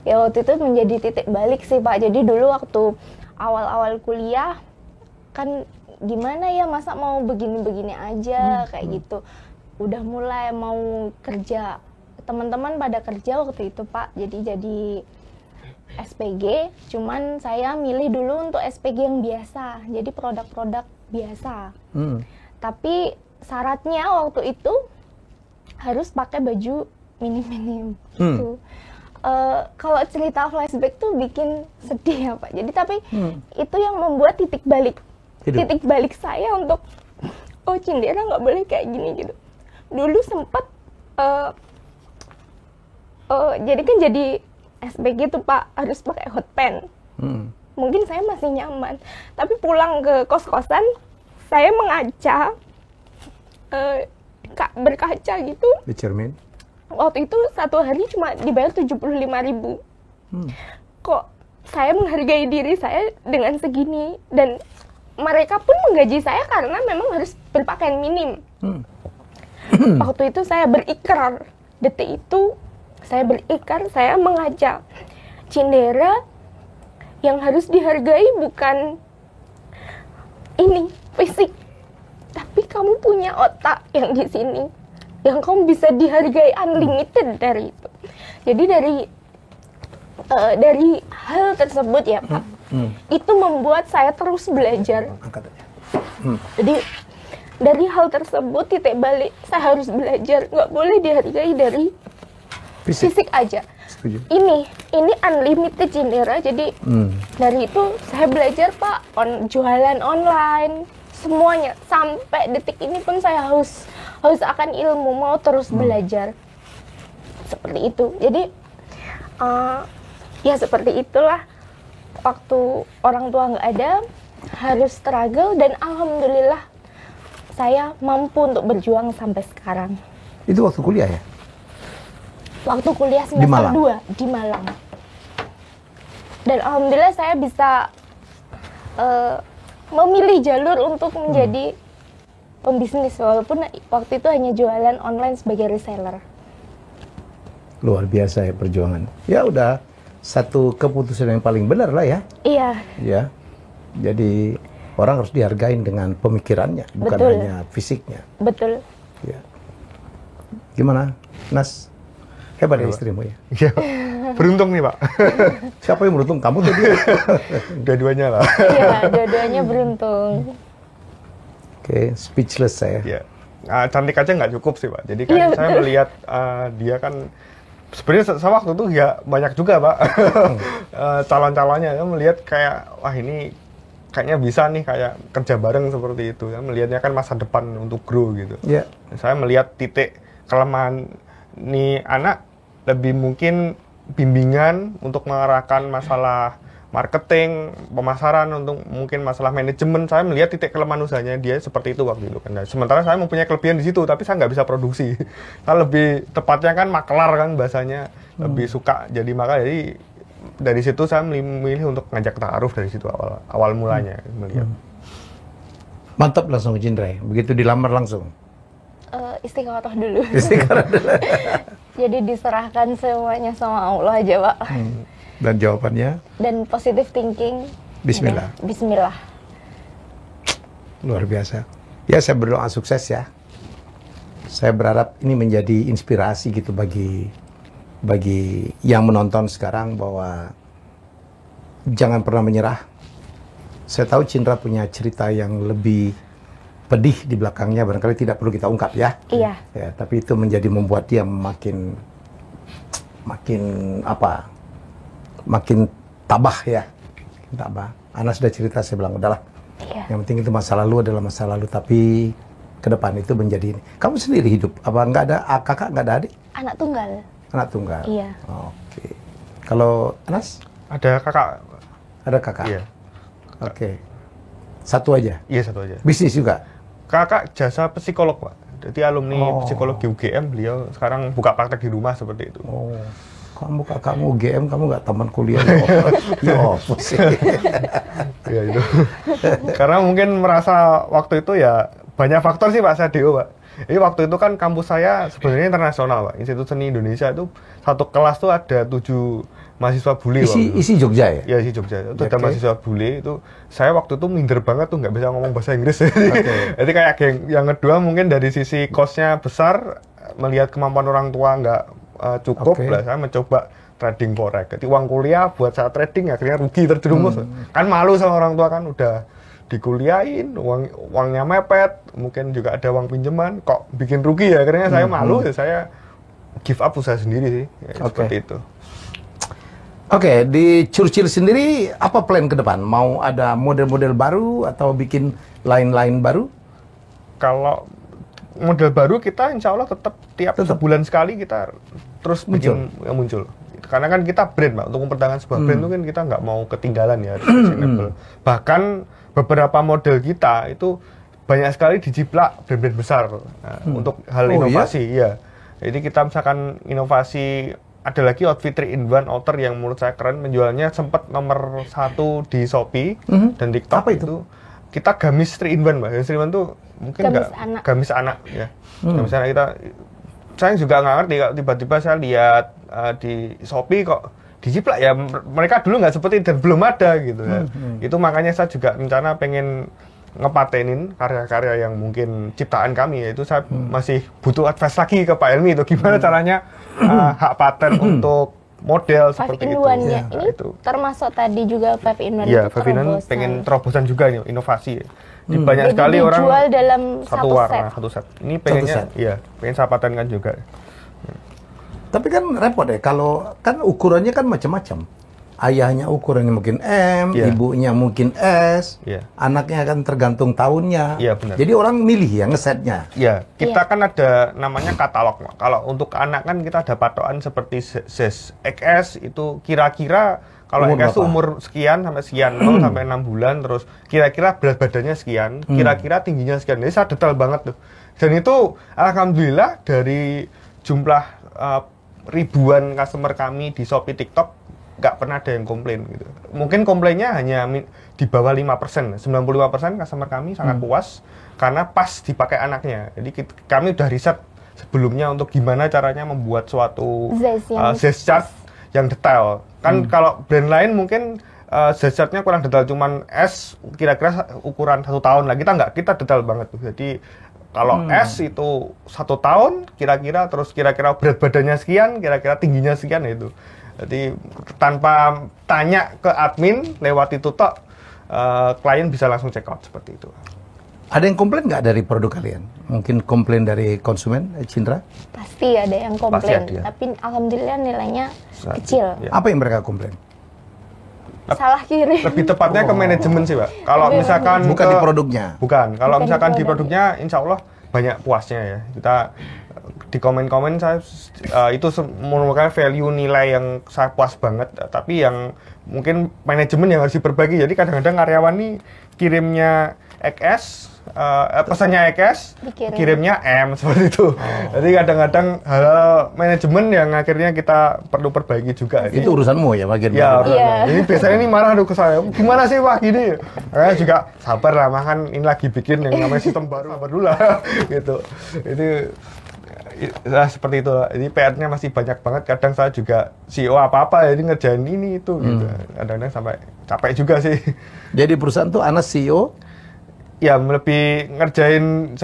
Speaker 2: Ya waktu itu menjadi titik balik sih Pak. Jadi dulu waktu awal-awal kuliah kan gimana ya, masa mau begini-begini aja kayak gitu. Udah mulai mau kerja, teman-teman pada kerja waktu itu Pak. Jadi SPG, cuman saya milih dulu untuk SPG yang biasa. Jadi produk-produk biasa. Tapi syaratnya waktu itu harus pakai baju minim-minim gitu. kalau cerita flashback tuh bikin sedih ya Pak. Jadi tapi itu yang membuat titik balik saya untuk oh Cindera nggak boleh kayak gini gitu. Dulu sempat jadi kan jadi SBG tuh Pak harus pakai hot pen. Mungkin saya masih nyaman, tapi pulang ke kos-kosan saya mengaca berkaca gitu.
Speaker 1: Di cermin.
Speaker 2: Waktu itu satu hari cuma dibayar 75.000. Kok saya menghargai diri saya dengan segini, dan mereka pun menggaji saya karena memang harus berpakaian minim. Waktu itu saya berikrar, detik itu saya berikrar, saya mengajak Cindera yang harus dihargai bukan ini fisik, tapi kamu punya otak yang di sini, yang kamu bisa dihargai unlimited dari itu. Jadi dari hal tersebut ya Pak, itu membuat saya terus belajar. Jadi dari hal tersebut titik balik saya harus belajar, nggak boleh dihargai dari fisik aja.
Speaker 1: Setuju.
Speaker 2: Ini unlimited Cindera. Jadi dari itu saya belajar Pak, jualan online, semuanya sampai detik ini pun saya haus akan ilmu, mau terus belajar seperti itu. Jadi ya seperti itulah, waktu orang tua nggak ada harus struggle, dan alhamdulillah saya mampu untuk berjuang sampai sekarang.
Speaker 1: Itu waktu kuliah ya?
Speaker 2: Waktu kuliah semester 2 di Malang. Dan alhamdulillah saya bisa memilih jalur untuk menjadi pembisnis, walaupun waktu itu hanya jualan online sebagai reseller.
Speaker 1: Luar biasa ya perjuangan. Ya udah, satu keputusan yang paling benar lah ya.
Speaker 2: Iya.
Speaker 1: Ya. Jadi orang harus dihargain dengan pemikirannya, bukan
Speaker 2: Betul.
Speaker 1: hanya fisiknya.
Speaker 2: Betul.
Speaker 1: Ya. Gimana, Nas? Hebat ya istrimu ya?
Speaker 3: Iya, beruntung nih Pak.
Speaker 1: Siapa yang beruntung? Kamu tadi?
Speaker 3: Dua-duanya lah.
Speaker 2: Iya, dua-duanya beruntung.
Speaker 1: Oke, speechless saya.
Speaker 3: Iya. Cantik aja nggak cukup sih Pak. Jadi kan
Speaker 2: Iya,
Speaker 3: saya
Speaker 2: betul.
Speaker 3: melihat dia kan sebenarnya saya waktu itu ya banyak juga Pak calon-calonnya. Saya melihat kayak wah ini kayaknya bisa nih kayak kerja bareng seperti itu. Saya melihatnya kan masa depan untuk grow gitu.
Speaker 1: Ya.
Speaker 3: Saya melihat titik kelemahan nih anak lebih mungkin bimbingan untuk mengarahkan masalah marketing, pemasaran, untuk mungkin masalah manajemen. Saya melihat titik kelemahan usahanya dia seperti itu waktu itu kan. Nah, sementara saya mempunyai kelebihan di situ, tapi saya nggak bisa produksi. Saya lebih tepatnya kan makelar kan bahasanya, lebih suka jadi makar. Jadi dari situ saya memilih untuk ngajak ta'aruf dari situ awal mulanya melihat.
Speaker 1: Mantap langsung Cindera. Begitu dilamar langsung.
Speaker 2: Istiqoroh dulu.
Speaker 1: Istiqoroh dulu.
Speaker 2: Jadi diserahkan semuanya sama Allah aja Pak.
Speaker 1: Dan jawabannya?
Speaker 2: Dan positive thinking.
Speaker 1: Bismillah.
Speaker 2: Ya, Bismillah.
Speaker 1: Luar biasa. Ya, saya berdoa sukses ya. Saya berharap ini menjadi inspirasi gitu bagi yang menonton sekarang, bahwa jangan pernah menyerah. Saya tahu Cindera punya cerita yang lebih pedih di belakangnya, barangkali tidak perlu kita ungkap ya.
Speaker 2: Iya.
Speaker 1: Ya, tapi itu membuat dia makin tabah ya. Tabah. Ana sudah cerita, saya bilang udahlah.
Speaker 2: Iya.
Speaker 1: Yang penting itu masa lalu adalah masa lalu, tapi ke depan itu menjadi ini. Kamu sendiri hidup apa nggak ada kakak, nggak ada adik?
Speaker 2: Anak tunggal.
Speaker 1: Anak tunggal.
Speaker 2: Iya.
Speaker 1: Oke. Kalau Anas?
Speaker 3: Ada kakak.
Speaker 1: Ada kakak.
Speaker 3: Iya.
Speaker 1: Oke. Satu aja.
Speaker 3: Iya, satu aja.
Speaker 1: Bisnis juga.
Speaker 3: Kakak jasa psikolog Pak. Jadi alumni
Speaker 1: Oh.
Speaker 3: psikologi UGM, beliau sekarang buka praktek di rumah seperti itu.
Speaker 1: Oh. Kakakmu GM, kamu nggak teman kuliah? Ya apa sih?
Speaker 3: Ya itu. Karena mungkin merasa waktu itu ya banyak faktor sih Pak, saya DO Pak. Jadi waktu itu kan kampus saya sebenarnya internasional Pak. Institut Seni Indonesia itu satu kelas tuh ada 7 mahasiswa bule.
Speaker 1: Isi Jogja ya?
Speaker 3: Ya, isi Jogja. Itu ada
Speaker 1: Oke.
Speaker 3: mahasiswa bule itu. Saya waktu itu minder banget tuh, nggak bisa ngomong bahasa Inggris. Jadi kayak yang kedua mungkin dari sisi kosnya besar, melihat kemampuan orang tua nggak cukup,
Speaker 1: Oke.
Speaker 3: lah saya mencoba trading forex. Jadi uang kuliah buat saya trading akhirnya rugi terjerumus. Kan malu sama orang tua kan, udah dikuliahin, uangnya mepet, mungkin juga ada uang pinjaman, kok bikin rugi ya, akhirnya saya malu, ya saya give up usaha sendiri sih, ya,
Speaker 1: Oke.
Speaker 3: seperti itu.
Speaker 1: Oke, di Churchill sendiri apa plan ke depan? Mau ada model-model baru atau bikin lain-lain baru?
Speaker 3: Kalau model baru kita insya Allah tetap sebulan sekali kita terus muncul. Karena kan kita brand, Pak. Untuk mempertahankan sebuah brand itu kan kita nggak mau ketinggalan ya. Bahkan beberapa model kita itu banyak sekali dijiplak brand-brand besar untuk hal inovasi. Ya? Jadi kita misalkan inovasi, ada lagi outfit 3-in-1 outer yang menurut saya keren, menjualnya sempat nomor 1 di Shopee dan TikTok.
Speaker 1: Apa itu?
Speaker 3: Kita gamis 3-in-1, Mbak. Gamis 3-in-1 tuh mungkin gamis anak ya. Gamis anak kita, saya juga nggak ngerti kalau tiba-tiba saya lihat di Shopee kok dijiplak ya. Mereka dulu nggak seperti dan belum ada gitu ya. Itu makanya saya juga rencana pengen ngepatenin karya-karya yang mungkin ciptaan kami, yaitu saya masih butuh advice lagi ke Pak Helmi itu gimana caranya hak paten untuk model seperti itu.
Speaker 2: Ya, ini itu termasuk tadi juga 5-in-1
Speaker 3: ya, 5-in-1 pengen terobosan juga nih, inovasi. Di banyak
Speaker 2: jadi
Speaker 3: sekali orang
Speaker 2: dijual dalam
Speaker 3: satu warna, satu set. Ini pengennya, ya, pengen saya patenkan juga.
Speaker 1: Tapi kan repot ya, kalau kan ukurannya kan macam-macam. Ayahnya ukurannya mungkin M, ibunya mungkin S, anaknya kan tergantung tahunnya.
Speaker 3: Iya, benar.
Speaker 1: Jadi orang milih ya ngesetnya.
Speaker 3: Iya, kita kan ada namanya katalog. Kalau untuk anak kan kita ada patokan seperti size XS itu kira-kira kalau XS itu umur sekian sampai sekian, 0 sampai 6 bulan, terus kira-kira berat badannya sekian, kira-kira tingginya sekian. Jadi saya detail banget tuh. Dan itu alhamdulillah dari jumlah ribuan customer kami di Shopee, TikTok, nggak pernah ada yang komplain gitu. Mungkin komplainnya hanya di bawah 5%. 95% customer kami sangat puas karena pas dipakai anaknya. Jadi kami udah riset sebelumnya untuk gimana caranya membuat suatu size chart yang detail. Kan kalau brand lain mungkin size chartnya kurang detail, cuman S kira-kira ukuran 1 tahun lah. Kita nggak, kita detail banget tuh. Jadi kalau S itu 1 tahun kira-kira, terus kira-kira berat badannya sekian, kira-kira tingginya sekian itu. Jadi tanpa tanya ke admin lewat itu tok, klien bisa langsung check out seperti itu.
Speaker 1: Ada yang komplain nggak dari produk kalian? Mungkin komplain dari konsumen, Cindra?
Speaker 2: Pasti ada yang komplain, tapi alhamdulillah nilainya kecil.
Speaker 1: Ya. Apa yang mereka komplain?
Speaker 2: Salah kirim.
Speaker 3: Lebih tepatnya ke manajemen sih, Pak. Kalau misalkan
Speaker 1: bukan di produknya.
Speaker 3: Bukan. Kalau misalkan di produknya, insya Allah banyak puasnya ya. Kita di komen-komen saya itu merupakan value nilai yang saya puas banget, tapi yang mungkin manajemen yang harus diperbaiki. Jadi kadang-kadang karyawan nih kirimnya XS, pesannya XS, kirimnya M seperti itu. Jadi kadang-kadang hal manajemen yang akhirnya kita perlu perbaiki juga.
Speaker 1: Itu urusanmu ya bagian.
Speaker 3: Ya, jadi biasanya ini marah ke saya. Gimana sih Pak gini? Saya juga sabar lah, makan ini lagi bikin yang namanya sistem baru, sabar dulu lah gitu. Itu nah, seperti itu. Jadi PR-nya masih banyak banget. Kadang saya juga CEO apa-apa jadi ngerjain ini itu gitu. Kadang-kadang sampai capek juga sih.
Speaker 1: Jadi perusahaan tuh Anas CEO
Speaker 3: ya lebih ngerjain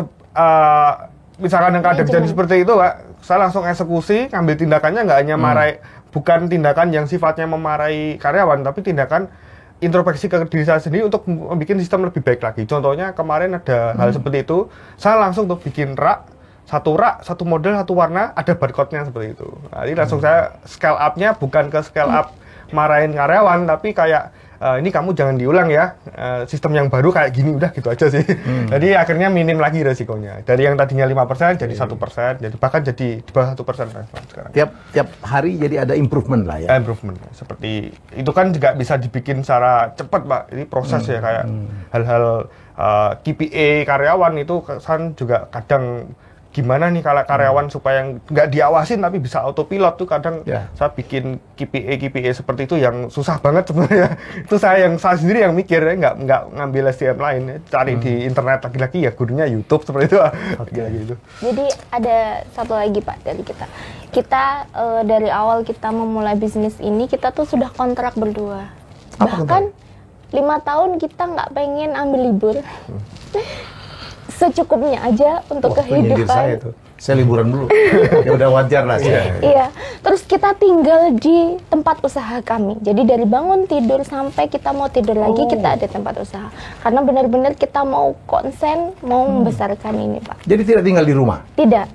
Speaker 3: misalkan yang ada kejadian seperti itu, Pak, saya langsung eksekusi, ngambil tindakannya nggak hanya marahi, bukan tindakan yang sifatnya memarahi karyawan, tapi tindakan introspeksi ke diri saya sendiri untuk membuat sistem lebih baik lagi. Contohnya kemarin ada hal seperti itu, saya langsung tuh bikin rak, satu model, satu warna, ada barcode-nya seperti itu. Nah, jadi langsung saya scale up-nya bukan ke scale up marahin karyawan, tapi kayak ini kamu jangan diulang ya, sistem yang baru kayak gini, udah gitu aja sih. Jadi akhirnya minim lagi resikonya. Dari yang tadinya 5% jadi 1%, jadi bahkan jadi di bawah 1% sekarang.
Speaker 1: Tiap hari jadi ada improvement lah ya.
Speaker 3: Improvement. Seperti itu kan juga bisa dibikin secara cepat, Pak. Ini proses ya, kayak hal-hal KPI karyawan itu kan juga kadang gimana nih kalau karyawan supaya nggak diawasin tapi bisa autopilot tuh kadang saya bikin KPI seperti itu yang susah banget sebenarnya. Itu saya sendiri yang mikir ya, nggak ngambil SDM lain ya. Cari di internet lagi-lagi ya gurunya YouTube seperti itu. Gitu.
Speaker 2: Jadi ada satu lagi Pak dari kita dari awal kita memulai bisnis ini kita tuh sudah kontrak berdua. Bahkan 5 tahun kita nggak pengen ambil libur. Secukupnya aja untuk kehidupan.
Speaker 1: Saya liburan dulu. Ya udah wajar lah sih.
Speaker 2: Iya. Terus kita tinggal di tempat usaha kami. Jadi dari bangun tidur sampai kita mau tidur lagi kita ada tempat usaha. Karena benar-benar kita mau konsen, mau membesarkan ini, Pak.
Speaker 1: Jadi tidak tinggal di rumah?
Speaker 2: Tidak.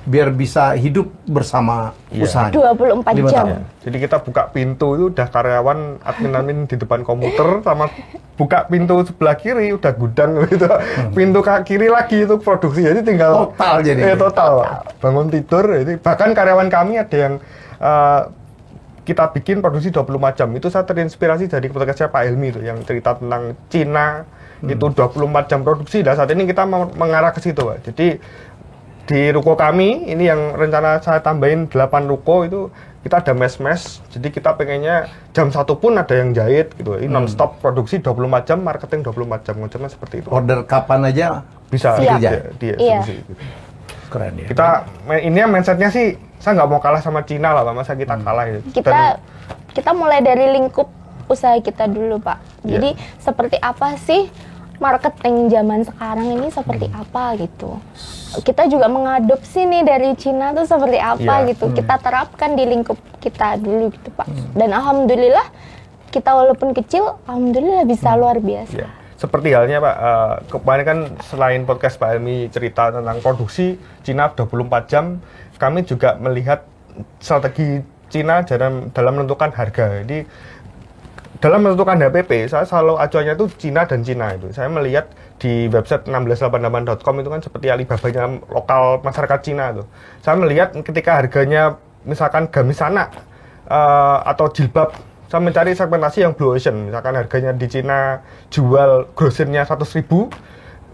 Speaker 1: biar bisa hidup bersama usaha.
Speaker 2: 24
Speaker 1: 5
Speaker 2: jam.
Speaker 1: tahun.
Speaker 3: Jadi kita buka pintu itu udah karyawan admin di depan komputer, sama buka pintu sebelah kiri udah gudang gitu. Pintu kiri lagi itu produksi. Jadi tinggal
Speaker 1: Total jadi.
Speaker 3: total. Pak. Bangun tidur. Jadi bahkan karyawan kami ada yang kita bikin produksi 24 jam. Itu saya terinspirasi dari podcastnya Pak Helmi itu yang cerita tentang Cina. Itu 24 jam produksi. Dan saat ini kita mengarah ke situ, Pak. Jadi di ruko kami, ini yang rencana saya tambahin 8 ruko itu kita ada mes-mes, jadi kita pengennya jam 1 pun ada yang jahit gitu. Ini non-stop produksi 24 jam, marketing 24 jam, konsepnya seperti itu.
Speaker 1: Order kapan aja
Speaker 3: Bisa
Speaker 2: Siap.
Speaker 3: di
Speaker 2: Iya.
Speaker 3: eksekusi gitu.
Speaker 1: keren ya.
Speaker 3: Kita, ini mindsetnya sih, saya nggak mau kalah sama Cina lah, Pak. Masa kita kalah gitu.
Speaker 2: Kita mulai dari lingkup usaha kita dulu, Pak. Jadi seperti apa sih marketing zaman sekarang ini, seperti apa gitu. Kita juga mengadopsi nih dari Cina tuh seperti apa gitu. Kita terapkan di lingkup kita dulu gitu, Pak. Dan alhamdulillah kita walaupun kecil, alhamdulillah bisa luar biasa.
Speaker 3: Ya. Seperti halnya Pak, kemarin kan selain podcast Pak Helmi cerita tentang produksi Cina 24 jam, kami juga melihat strategi Cina dalam menentukan harga. Jadi dalam menentukan HPP, saya selalu acuannya itu Cina dan Cina itu. Saya melihat di website 1688.com itu kan seperti Alibabanya lokal masyarakat Cina itu. Saya melihat ketika harganya misalkan gamis anak atau jilbab, saya mencari segmentasi yang blue ocean. Misalkan harganya di Cina jual grosirnya 100.000,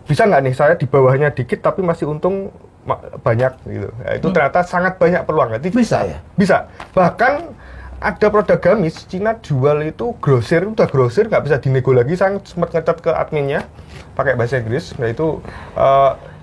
Speaker 3: bisa nggak nih saya di bawahnya dikit tapi masih untung banyak gitu. Ya, itu ternyata sangat banyak peluang. Jadi,
Speaker 1: Bisa ya?
Speaker 3: Bisa. Bahkan ada produk gamis Cina jual itu grosir, udah grosir nggak bisa dinego lagi. Saya sempat ngecat ke adminnya pakai bahasa Inggris, yaitu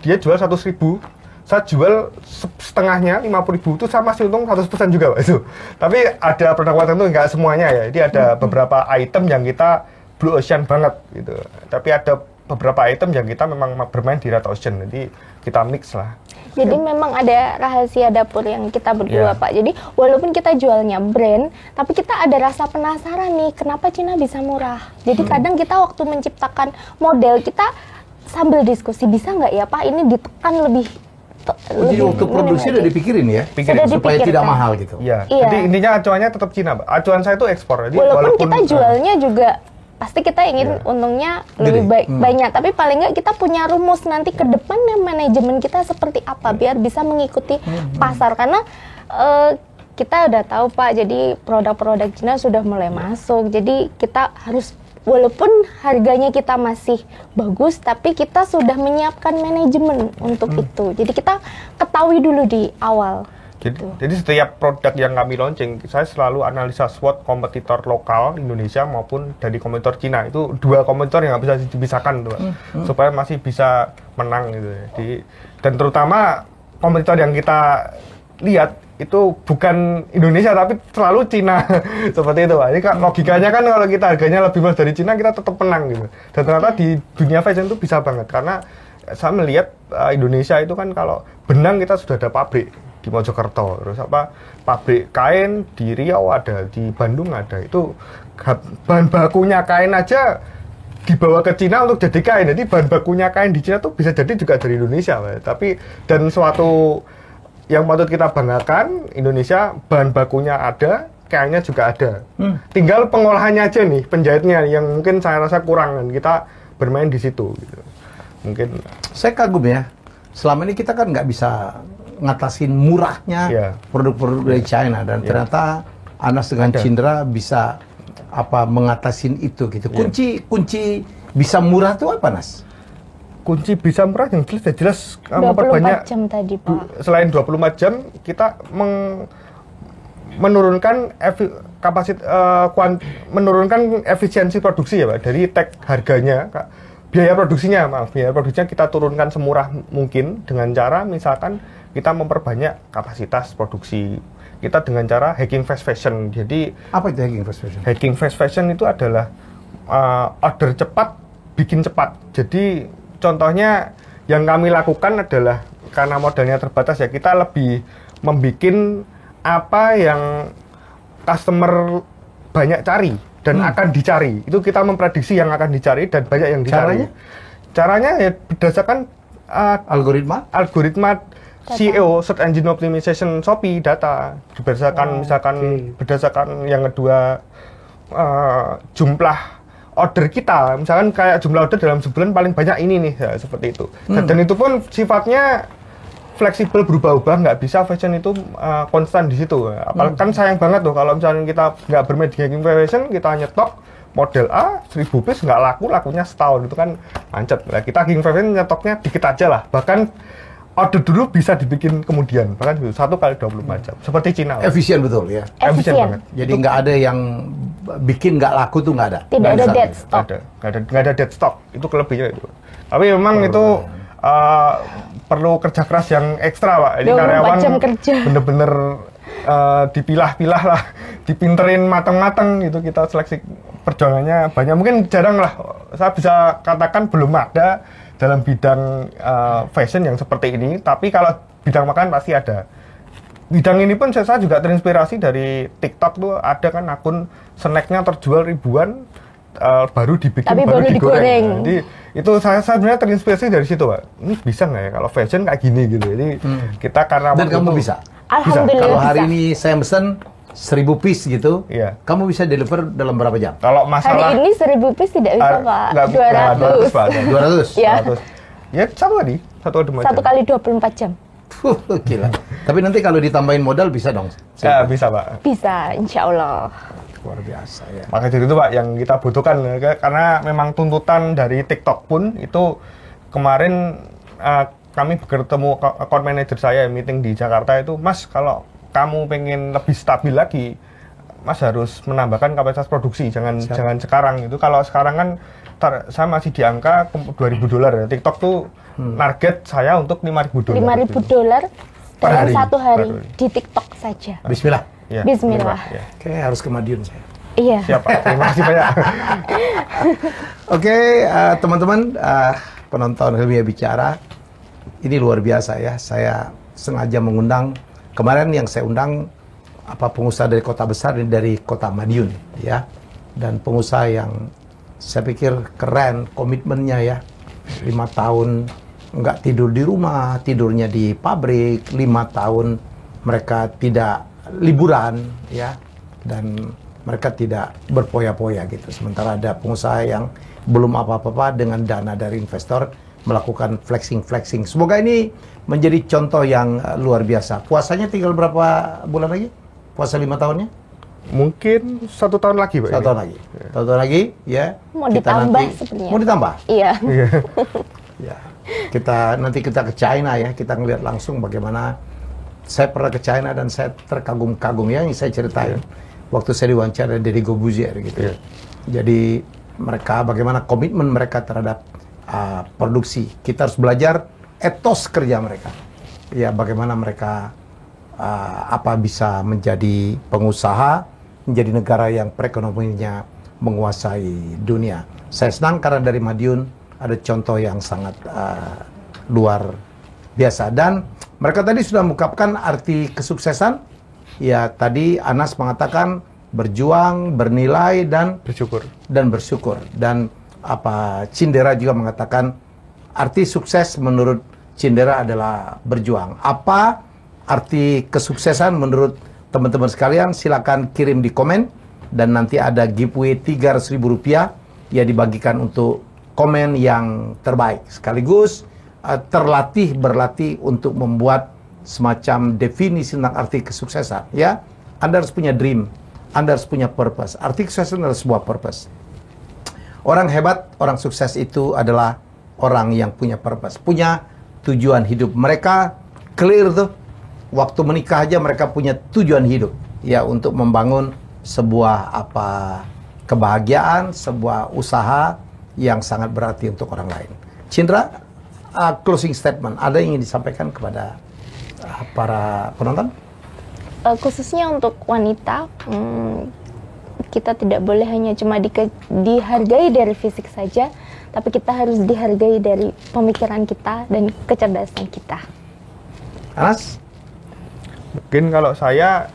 Speaker 3: dia jual 100.000, saya jual setengahnya 50.000, itu saya masih untung 100% juga Pak itu. Tapi ada produk tertentu nggak semuanya ya, jadi ada beberapa item yang kita blue ocean banget gitu. Tapi ada beberapa item yang kita memang bermain di red ocean, jadi kita mix lah.
Speaker 2: Jadi memang ada rahasia dapur yang kita berdua, Pak. Jadi walaupun kita jualnya brand, tapi kita ada rasa penasaran nih, kenapa Cina bisa murah. Jadi kadang kita waktu menciptakan model, kita sambil diskusi, bisa nggak ya Pak, ini ditekan lebih.
Speaker 1: Jadi waktu produksi udah dipikirin ya?
Speaker 3: Pikirin.
Speaker 2: Sudah
Speaker 1: Supaya
Speaker 2: dipikirkan.
Speaker 1: tidak mahal gitu.
Speaker 3: Iya.
Speaker 2: Iya.
Speaker 3: Jadi intinya acuannya tetap Cina, Pak. Acuan saya itu ekspor. Jadi
Speaker 2: Walaupun kita jualnya juga pasti kita ingin untungnya lebih banyak, tapi paling nggak kita punya rumus nanti ke depannya manajemen kita seperti apa biar bisa mengikuti pasar, karena kita udah tahu Pak, jadi produk-produk Cina sudah mulai masuk, jadi kita harus walaupun harganya kita masih bagus, tapi kita sudah menyiapkan manajemen untuk itu, jadi kita ketahui dulu di awal.
Speaker 3: Jadi setiap produk yang kami launching, saya selalu analisa SWOT kompetitor lokal Indonesia maupun dari kompetitor Cina. Itu dua kompetitor yang nggak bisa dipisahkan tuh, Pak. Supaya masih bisa menang gitu ya. Dan terutama kompetitor yang kita lihat itu bukan Indonesia tapi selalu Cina. Seperti itu, Pak. Jadi logikanya kan kalau kita harganya lebih mahal dari Cina, kita tetap menang gitu. Dan ternyata di dunia fashion itu bisa banget, karena saya melihat Indonesia itu kan kalau benang kita sudah ada pabrik di Mojokerto, terus pabrik kain di Riau ada, di Bandung ada. Itu bahan bakunya kain aja dibawa ke Cina untuk jadi kain. Jadi bahan bakunya kain di Cina tuh bisa jadi juga dari Indonesia, Pak. Tapi dan suatu yang patut kita banggakan, Indonesia bahan bakunya ada, kainnya juga ada. Tinggal pengolahannya aja nih, penjahitnya yang mungkin saya rasa kurang, dan kita bermain di situ gitu. Mungkin
Speaker 1: saya kagum ya. Selama ini kita kan nggak bisa ngatasin murahnya produk-produk dari China, dan ternyata Anas dengan Cindra bisa mengatasin itu gitu. Kunci bisa murah itu apa, Nas?
Speaker 3: Kunci bisa murah yang jelas
Speaker 2: 24 jam tadi, Pak.
Speaker 3: Selain 24 jam, kita menurunkan menurunkan efisiensi produksi ya Pak. Dari tag harganya, biaya produksinya kita turunkan semurah mungkin dengan cara misalkan kita memperbanyak kapasitas produksi kita dengan cara hacking fast fashion. Jadi
Speaker 1: apa itu hacking fast fashion?
Speaker 3: Hacking fast fashion itu adalah order cepat, bikin cepat. Jadi contohnya yang kami lakukan adalah karena modalnya terbatas ya, kita lebih membikin apa yang customer banyak cari dan akan dicari. Itu kita memprediksi yang akan dicari dan banyak yang dicari. Caranya ya berdasarkan algoritma CEO Search Engine Optimization Shopee data berdasarkan berdasarkan yang kedua jumlah order kita, misalkan kayak jumlah order dalam sebulan paling banyak ini nih, ya, seperti itu. Dan itu pun sifatnya fleksibel, berubah-ubah, nggak bisa fashion itu konstan di situ. Apalagi kan sayang banget tuh kalau misalnya kita nggak bermedia fashion, kita nyetok model A 1000 piece nggak laku, lakunya setahun, itu kan macet. Nah, kita gig fashion nyetoknya dikit aja lah, bahkan order dulu bisa dibikin kemudian, bahkan 1 kali 24 jam, seperti Cina.
Speaker 1: Efisien betul ya.
Speaker 3: Efisien banget.
Speaker 1: Jadi nggak ada yang bikin nggak laku tuh nggak ada.
Speaker 2: Tidak ada dead stock.
Speaker 3: Nggak ada dead stock, itu kelebihannya itu. Tapi memang itu perlu kerja keras yang ekstra, Pak. Jadi karyawan bener-bener dipilah-pilah lah, dipinterin matang-matang gitu. Kita seleksi perjuangannya banyak, mungkin jarang lah. Saya bisa katakan belum ada dalam bidang fashion yang seperti ini. Tapi kalau bidang makan pasti ada. Bidang ini pun saya juga terinspirasi dari TikTok tuh, ada kan akun snacknya terjual ribuan, baru dibikin,
Speaker 2: tapi baru digoreng.
Speaker 3: Nah, jadi itu saya sebenarnya terinspirasi dari situ, Pak. Ini bisa nggak ya kalau fashion kayak gini gitu. Jadi kita karena
Speaker 1: Dan kamu bisa.
Speaker 2: Alhamdulillah.
Speaker 1: Kalau hari
Speaker 2: bisa.
Speaker 1: ini saya pesen 1000 piece gitu,
Speaker 3: iya.
Speaker 1: Kamu bisa deliver dalam berapa jam?
Speaker 3: Kalau masalah
Speaker 2: Hari ini 1000 piece tidak bisa, Pak. 200.
Speaker 3: 200, Pak.
Speaker 1: 200?
Speaker 2: Ya.
Speaker 3: 200. Ya, satu
Speaker 2: Kali 24 jam.
Speaker 1: Gila. Tapi nanti kalau ditambahin modal bisa dong?
Speaker 3: Ya, bisa, Pak.
Speaker 2: Bisa, insya Allah.
Speaker 1: Luar biasa ya.
Speaker 3: Maka dari itu, Pak, yang kita butuhkan, karena memang tuntutan dari TikTok pun itu kemarin kami bertemu account manager saya meeting di Jakarta itu, Mas, kalau kamu pengen lebih stabil lagi, Mas harus menambahkan kapasitas produksi, jangan sekarang itu. Kalau sekarang kan saya masih di angka $2.000 ya. TikTok tuh target saya untuk $5.000.
Speaker 2: $5.000 dalam
Speaker 3: hari.
Speaker 2: 1 hari di TikTok saja.
Speaker 1: Bismillah.
Speaker 3: Ya,
Speaker 2: Bismillah.
Speaker 3: Ya.
Speaker 1: Oke, harus ke Madiun saya.
Speaker 2: Iya.
Speaker 3: Siap, Pak. Terima kasih banyak.
Speaker 1: Oke, teman-teman, penonton Hilmiah Bicara, ini luar biasa ya. Saya sengaja mengundang, kemarin yang saya undang pengusaha dari kota besar, ini dari kota Madiun ya. Dan pengusaha yang saya pikir keren, komitmennya ya. 5 tahun nggak tidur di rumah, tidurnya di pabrik. 5 tahun mereka tidak liburan ya, dan mereka tidak berpoya-poya gitu. Sementara ada pengusaha yang belum apa-apa dengan dana dari investor melakukan flexing. Semoga ini menjadi contoh yang luar biasa. Puasanya tinggal berapa bulan lagi? Puasa 5 tahunnya?
Speaker 3: Mungkin 1 tahun lagi, Pak.
Speaker 1: 1 tahun lagi. 1 tahun lagi ya.
Speaker 2: Mau ditambah sebenarnya.
Speaker 1: Mau ditambah?
Speaker 2: Iya.
Speaker 1: Ya. Nanti kita ke China ya, kita ngelihat langsung bagaimana. Saya pernah ke China dan saya terkagum-kagum ya, yang saya ceritain waktu saya diwawancara Deddy Corbuzier gitu. Jadi mereka, bagaimana komitmen mereka terhadap produksi. Kita harus belajar etos kerja mereka. Ya, bagaimana mereka bisa menjadi pengusaha, menjadi negara yang perekonomiannya menguasai dunia. Saya senang karena dari Madiun ada contoh yang sangat luar biasa. Dan mereka tadi sudah mengungkapkan arti kesuksesan. Ya, tadi Anas mengatakan berjuang, bernilai, dan bersyukur. Dan Cindera juga mengatakan arti sukses menurut Cindera adalah berjuang. Apa arti kesuksesan menurut teman-teman sekalian? Silakan kirim di komen, dan nanti ada giveaway Rp300.000 ya, dibagikan untuk komen yang terbaik. Sekaligus berlatih untuk membuat semacam definisi tentang arti kesuksesan ya. Anda harus punya dream, Anda harus punya purpose. Arti kesuksesan adalah sebuah purpose. Orang hebat, orang sukses itu adalah orang yang punya purpose, punya tujuan hidup. Mereka clear tuh, waktu menikah aja mereka punya tujuan hidup ya, untuk membangun sebuah kebahagiaan, sebuah usaha yang sangat berarti untuk orang lain. Cindra, closing statement, ada yang ingin disampaikan kepada para penonton?
Speaker 2: Khususnya untuk wanita, kita tidak boleh hanya cuma dihargai dari fisik saja, tapi kita harus dihargai dari pemikiran kita dan kecerdasan kita.
Speaker 1: Anas?
Speaker 3: Mungkin kalau saya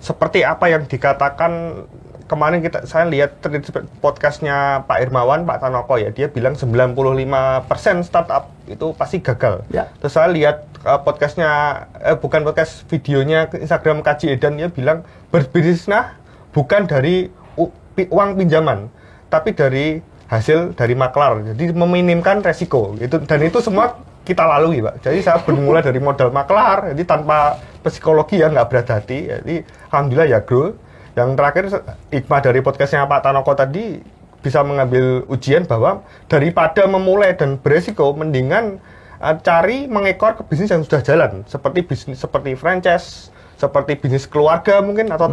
Speaker 3: seperti apa yang dikatakan kemarin saya lihat podcastnya Pak Irmawan, Pak Tanoko ya, dia bilang 95% startup itu pasti gagal.
Speaker 1: Ya.
Speaker 3: Terus saya lihat bukan podcast, videonya Instagram Kaji Edan, dia bilang berbisnis bukan dari uang pinjaman, tapi dari hasil dari maklar. Jadi meminimkan resiko. Dan itu semua kita lalui, Pak. Jadi saya bermula dari modal maklar, jadi tanpa psikologi ya, nggak berat hati. Jadi alhamdulillah ya grow. Yang terakhir, hikmah dari podcastnya Pak Tanoko tadi bisa mengambil ujian bahwa daripada memulai dan beresiko, mendingan cari mengekor ke bisnis yang sudah jalan, seperti franchise, seperti bisnis keluarga mungkin, atau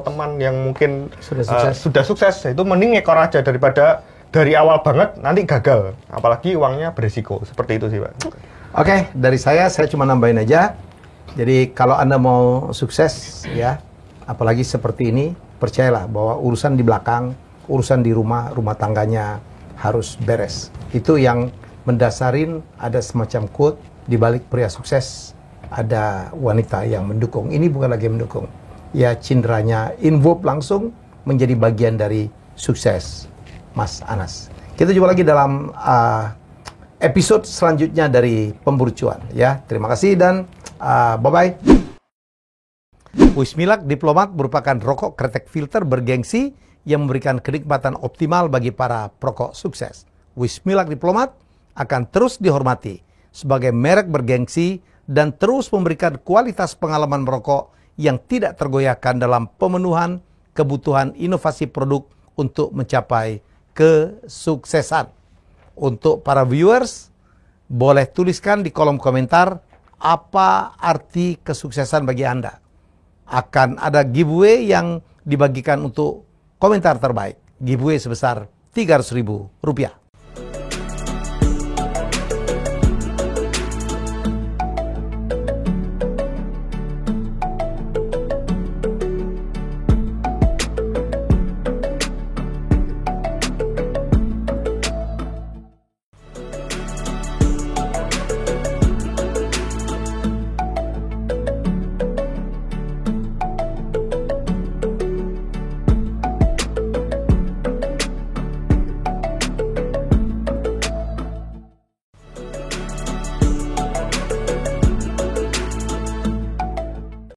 Speaker 3: teman yang mungkin sudah sukses. Itu mending ekor aja daripada dari awal banget nanti gagal, apalagi uangnya beresiko. Seperti itu sih, Pak.
Speaker 1: Oke, dari saya cuma nambahin aja. Jadi kalau Anda mau sukses ya, apalagi seperti ini, percayalah bahwa urusan di belakang, urusan di rumah tangganya harus beres. Itu yang mendasarin, ada semacam quote, di balik pria sukses ada wanita yang mendukung. Ini bukan lagi mendukung, ya cinderanya involve langsung menjadi bagian dari sukses Mas Anas. Kita jumpa lagi dalam episode selanjutnya dari Pemburu Cuan ya. Terima kasih dan bye-bye. Wismilak Diplomat merupakan rokok kretek filter bergengsi yang memberikan kenikmatan optimal bagi para perokok sukses. Wismilak Diplomat akan terus dihormati sebagai merek bergengsi dan terus memberikan kualitas pengalaman merokok yang tidak tergoyahkan dalam pemenuhan kebutuhan inovasi produk untuk mencapai kesuksesan. Untuk para viewers, boleh tuliskan di kolom komentar apa arti kesuksesan bagi Anda. Akan ada giveaway yang dibagikan untuk komentar terbaik. Giveaway sebesar Rp300.000.